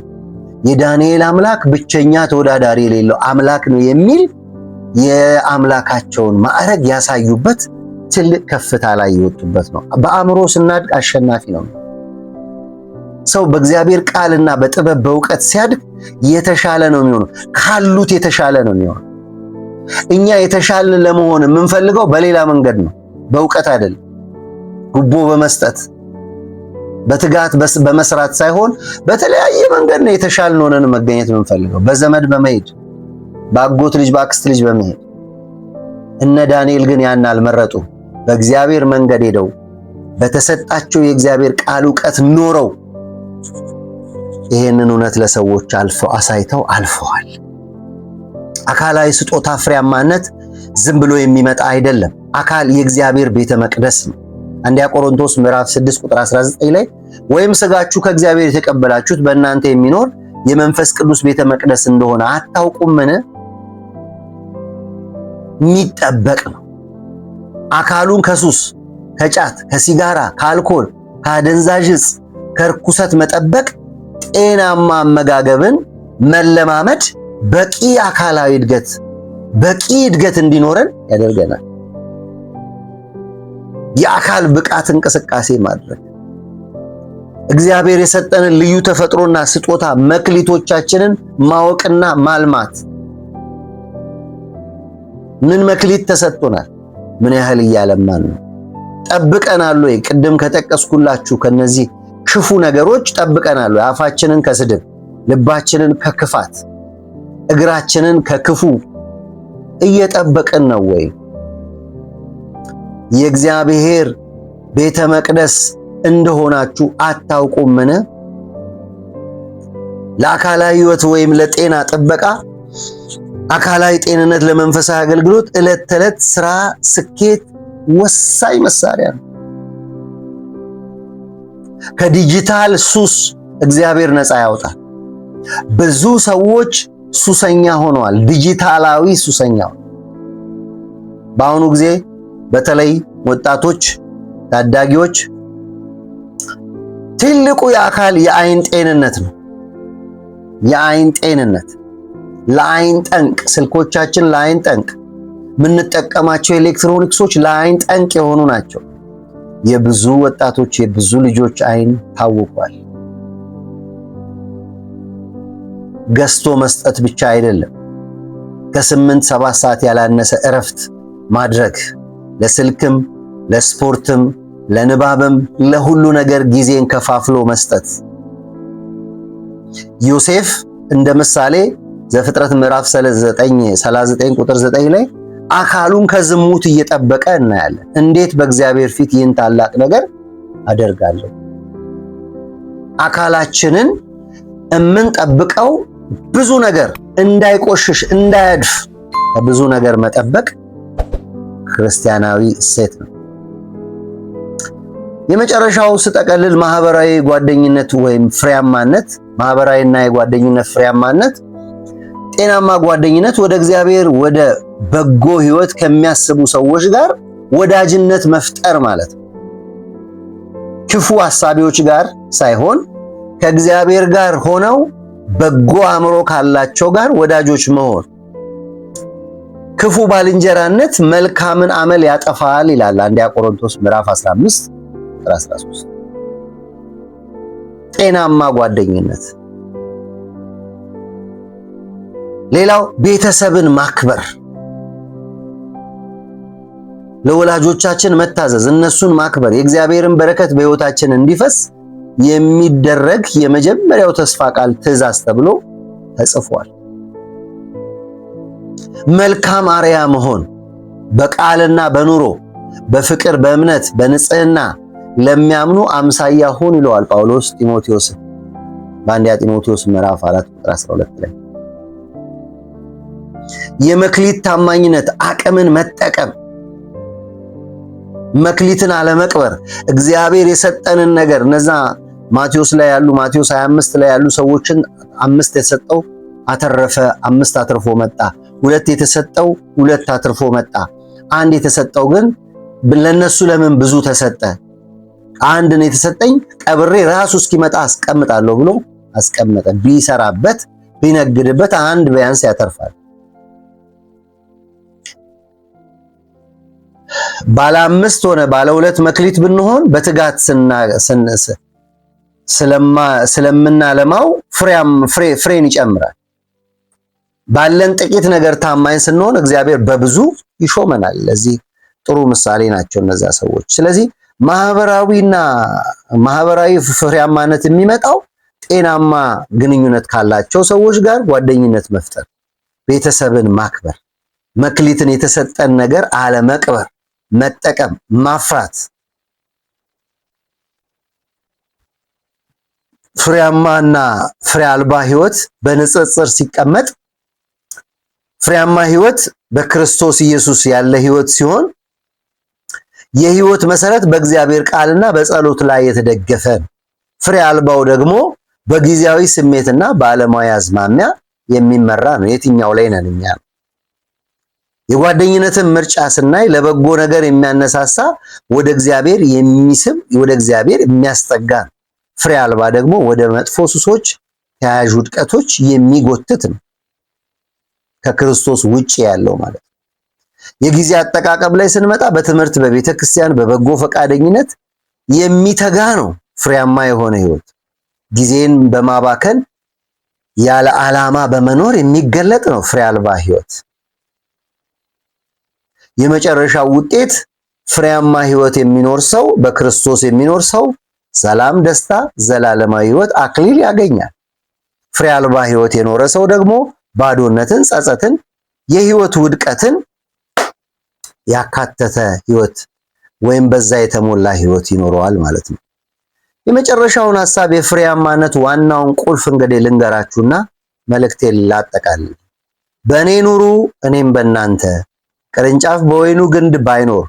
የዳንኤል አምላክ ብቸኛ ተወዳዳሪ የሌለው አምላክ ነው የሚል የአምላካቸውን ማዕረግ ያሳዩበት ትልቅ ከፍታ ላይ የወጡበት ነው። በአእምሮ ስናድግ አሸናፊ ነው። ሰው በእግዚአብሔር ቃልና በጥበብ በእውቀት ሲያድግ የተሻለ ነው የሚሆነው። ካሉት የተሻለ ነው የሚሆነው። እኛ የተሻለን ለመሆን የምንፈልገው በሌላ መንገድ ነው፣ በእውቀት አይደለም። ጉቦ በመስጠት በትጋት በመስራት ሳይሆን በተለያየ መንገድ ነው የተሻለን ሆነን መገኘት የምንፈልገው። በዘመድ በመሄድ በአጎት ልጅ በአክስት ልጅ በመሄድ። እነ ዳንኤል ግን ያን አልመረጡ። በእግዚአብሔር መንገድ ሄደው በተሰጣቸው የእግዚአብሔር ቃል ዕውቀት ኖረው ይሄንን እውነት ለሰዎች አሳይተው አልፈዋል። አካላዊ ስጦታ ፍሬያማነት ዝም ብሎ የሚመጣ አይደለም። አካል የእግዚአብሔር ቤተ መቅደስ ነው። አንደኛ ቆሮንቶስ ምዕራፍ 6 ቁጥር 19 ላይ ወይም ሥጋችሁ ከእግዚአብሔር የተቀበላችሁት በእናንተ የሚኖር የመንፈስ ቅዱስ ቤተ መቅደስ እንደሆነ አታውቁምን? የሚጠበቅ ነው። አካሉን ከሱስ፣ ከጫት፣ ከሲጋራ፣ ከአልኮል፣ ከአደንዛዥ ዕፅ፣ ከርኩሰት መጠበቅ ጤናማ አመጋገብን መለማመድ በቂ አካላዊ እድገት እንዲኖረን ያደርገናል። የአካል ብቃት እንቅስቃሴ ማድረግ እግዚአብሔር የሰጠንን ልዩ ተፈጥሮና ስጦታ መክሊቶቻችንን ማወቅና ማልማት። ምን መክሊት ተሰጥቶናል? ምን ያህል እያለማን ነው? ጠብቀናል ወይ? ቅድም ከጠቀስኩላችሁ ከነዚህ ክፉ ነገሮች ጠብቀናል ወይ? አፋችንን ከስድብ፣ ልባችንን ከክፋት፣ እግራችንን ከክፉ እየጠበቅን ነው ወይ? የእግዚአብሔር ቤተ መቅደስ እንደሆናችሁ አታውቁምን? ለአካላዊ ሕይወት ወይም ለጤና ጥበቃ፣ አካላዊ ጤንነት ለመንፈሳዊ አገልግሎት ዕለት ተዕለት ስራ ስኬት ወሳኝ መሳሪያ ነው። ከዲጂታል ሱስ እግዚአብሔር ነፃ ያወጣል። ብዙ ሰዎች ሱሰኛ ሆነዋል። ዲጂታላዊ ሱሰኛ። በአሁኑ ጊዜ በተለይ ወጣቶች፣ ታዳጊዎች ትልቁ የአካል የአይን ጤንነት ነው። የአይን ጤንነት ለአይን ጠንቅ፣ ስልኮቻችን ለአይን ጠንቅ፣ የምንጠቀማቸው ኤሌክትሮኒክሶች ለአይን ጠንቅ የሆኑ ናቸው። የብዙ ወጣቶች የብዙ ልጆች አይን ታውቋል። ገዝቶ መስጠት ብቻ አይደለም፣ ከ8-7 ሰዓት ያላነሰ እረፍት ማድረግ፣ ለስልክም ለስፖርትም ለንባብም ለሁሉ ነገር ጊዜን ከፋፍሎ መስጠት። ዮሴፍ እንደ ምሳሌ ዘፍጥረት ምዕራፍ 39 ቁጥር 9 ላይ አካሉን ከዝሙት እየጠበቀ እናያለን። እንዴት በእግዚአብሔር ፊት ይህን ታላቅ ነገር አደርጋለሁ? አካላችንን የምንጠብቀው ብዙ ነገር እንዳይቆሽሽ እንዳያድፍ ከብዙ ነገር መጠበቅ ክርስቲያናዊ እሴት ነው። የመጨረሻው ስጠቀልል ማህበራዊ ጓደኝነት ወይም ፍሬያማነት፣ ማህበራዊና የጓደኝነት ፍሬያማነት፣ ጤናማ ጓደኝነት ወደ እግዚአብሔር ወደ በጎ ህይወት ከሚያስቡ ሰዎች ጋር ወዳጅነት መፍጠር ማለት ነው። ክፉ ሐሳቢዎች ጋር ሳይሆን ከእግዚአብሔር ጋር ሆነው በጎ አእምሮ ካላቸው ጋር ወዳጆች መሆን። ክፉ ባልንጀራነት መልካምን አመል ያጠፋል ይላል አንደኛ ቆሮንቶስ ምዕራፍ 15 ቁጥር 13። ጤናማ ጓደኝነት። ሌላው ቤተሰብን ማክበር፣ ለወላጆቻችን መታዘዝ፣ እነሱን ማክበር የእግዚአብሔርን በረከት በህይወታችን እንዲፈስ የሚደረግ የመጀመሪያው ተስፋ ቃል ትእዛዝ ተብሎ ተጽፏል። መልካም አርያ መሆን፣ በቃልና በኑሮ በፍቅር በእምነት በንጽህና ለሚያምኑ አምሳያ ሁን ይለዋል ጳውሎስ ጢሞቴዎስን በአንደኛ ጢሞቴዎስ ምዕራፍ 4 ቁጥር 12 ላይ። የመክሊት ታማኝነት፣ አቅምን መጠቀም፣ መክሊትን አለመቅበር፣ እግዚአብሔር የሰጠንን ነገር እነዛ ማቴዎስ 25 ላይ ያሉ ሰዎችን 5 የተሰጠው አተረፈ፣ 5 አትርፎ መጣ። 2 የተሰጠው 2 አትርፎ መጣ። 1 የተሰጠው ግን ለነሱ ለምን ብዙ ተሰጠ? 1 ነው የተሰጠኝ ቀብሬ ራሱ እስኪመጣ አስቀምጣለሁ ብሎ አስቀመጠ። ቢሰራበት ቢነግድበት 1 ቢያንስ ያተርፋል። ባለ 5 ሆነ ባለ 2 መክሊት ብንሆን በትጋት ስለምናለማው ፍሬን ይጨምራል። ባለን ጥቂት ነገር ታማኝ ስንሆን እግዚአብሔር በብዙ ይሾመናል። ለዚህ ጥሩ ምሳሌ ናቸው እነዛ ሰዎች። ስለዚህ ማህበራዊ ፍሬያማነት የሚመጣው ጤናማ ግንኙነት ካላቸው ሰዎች ጋር ጓደኝነት መፍጠር፣ ቤተሰብን ማክበር፣ መክሊትን የተሰጠን ነገር አለመቅበር፣ መጠቀም፣ ማፍራት። ፍሬያማና ፍሬ አልባ ህይወት በንጽጽር ሲቀመጥ ፍሬያማ ህይወት በክርስቶስ ኢየሱስ ያለ ህይወት ሲሆን የህይወት መሰረት በእግዚአብሔር ቃልና በጸሎት ላይ የተደገፈ ነው። ፍሬ አልባው ደግሞ በጊዜያዊ ስሜትና በዓለማዊ አዝማሚያ የሚመራ ነው። የትኛው ላይ ነን እኛ? የጓደኝነትን ምርጫ ስናይ ለበጎ ነገር የሚያነሳሳ ወደ እግዚአብሔር የሚስብ ወደ እግዚአብሔር የሚያስጠጋ ነው። ፍሬ አልባ ደግሞ ወደ መጥፎ ሱሶች፣ ተያያዥ ውድቀቶች የሚጎትት ነው። ከክርስቶስ ውጪ ያለው ማለት ነው። የጊዜ አጠቃቀም ላይ ስንመጣ በትምህርት፣ በቤተ ክርስቲያን፣ በበጎ ፈቃደኝነት የሚተጋ ነው። ፍሬያማ የሆነ ህይወት ጊዜን በማባከን ያለ ዓላማ በመኖር የሚገለጥ ነው ፍሬ አልባ ህይወት። የመጨረሻው ውጤት ፍሬያማ ህይወት የሚኖር ሰው በክርስቶስ የሚኖር ሰው ሰላም፣ ደስታ፣ ዘላለማዊ ህይወት አክሊል ያገኛል። ፍሬ አልባ ህይወት የኖረ ሰው ደግሞ ባዶነትን፣ ጸጸትን፣ የህይወት ውድቀትን ያካተተ ህይወት ወይም በዛ የተሞላ ህይወት ይኖረዋል ማለት ነው። የመጨረሻውን ሐሳብ የፍሬያማነት ዋናውን ቁልፍ እንግዲህ ልንገራችሁና መልእክቴን ላጠቃልል። በእኔ ኑሩ እኔም በእናንተ ቅርንጫፍ በወይኑ ግንድ ባይኖር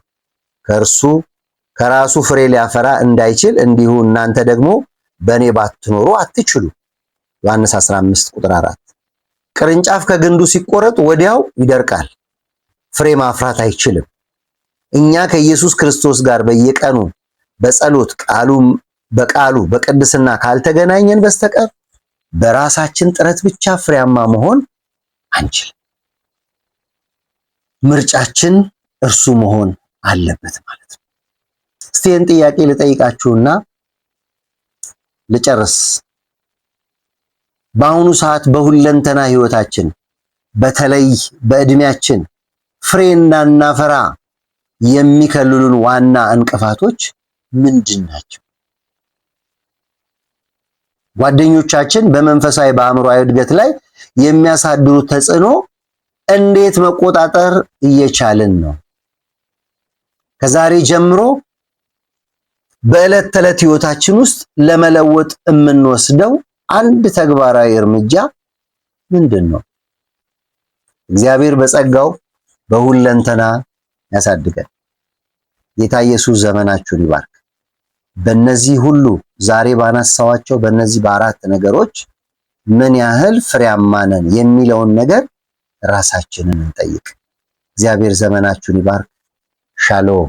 ከራሱ ፍሬ ሊያፈራ እንዳይችል እንዲሁ እናንተ ደግሞ በእኔ ባትኖሩ አትችሉ። ዮሐንስ 15 ቁጥር 4። ቅርንጫፍ ከግንዱ ሲቆረጥ ወዲያው ይደርቃል፣ ፍሬ ማፍራት አይችልም። እኛ ከኢየሱስ ክርስቶስ ጋር በየቀኑ በጸሎት በቃሉ በቅድስና ካልተገናኘን በስተቀር በራሳችን ጥረት ብቻ ፍሬያማ መሆን አንችልም። ምርጫችን እርሱ መሆን አለበት ማለት ነው። እስቲ ይህን ጥያቄ ልጠይቃችሁና ልጨርስ። በአሁኑ ሰዓት በሁለንተና ህይወታችን በተለይ በእድሜያችን ፍሬ እንዳናፈራ የሚከልሉን ዋና እንቅፋቶች ምንድን ናቸው? ጓደኞቻችን በመንፈሳዊ በአእምሮአዊ እድገት ላይ የሚያሳድሩት ተጽዕኖ እንዴት መቆጣጠር እየቻልን ነው? ከዛሬ ጀምሮ በዕለት ተዕለት ህይወታችን ውስጥ ለመለወጥ የምንወስደው አንድ ተግባራዊ እርምጃ ምንድን ነው? እግዚአብሔር በጸጋው በሁለንተና ያሳድገን። ጌታ ኢየሱስ ዘመናችሁን ይባርክ። በእነዚህ ሁሉ ዛሬ ባነሳዋቸው በእነዚህ በአራት ነገሮች ምን ያህል ፍሬያማ ነን የሚለውን ነገር ራሳችንን እንጠይቅ። እግዚአብሔር ዘመናችሁን ይባርክ። ሻሎም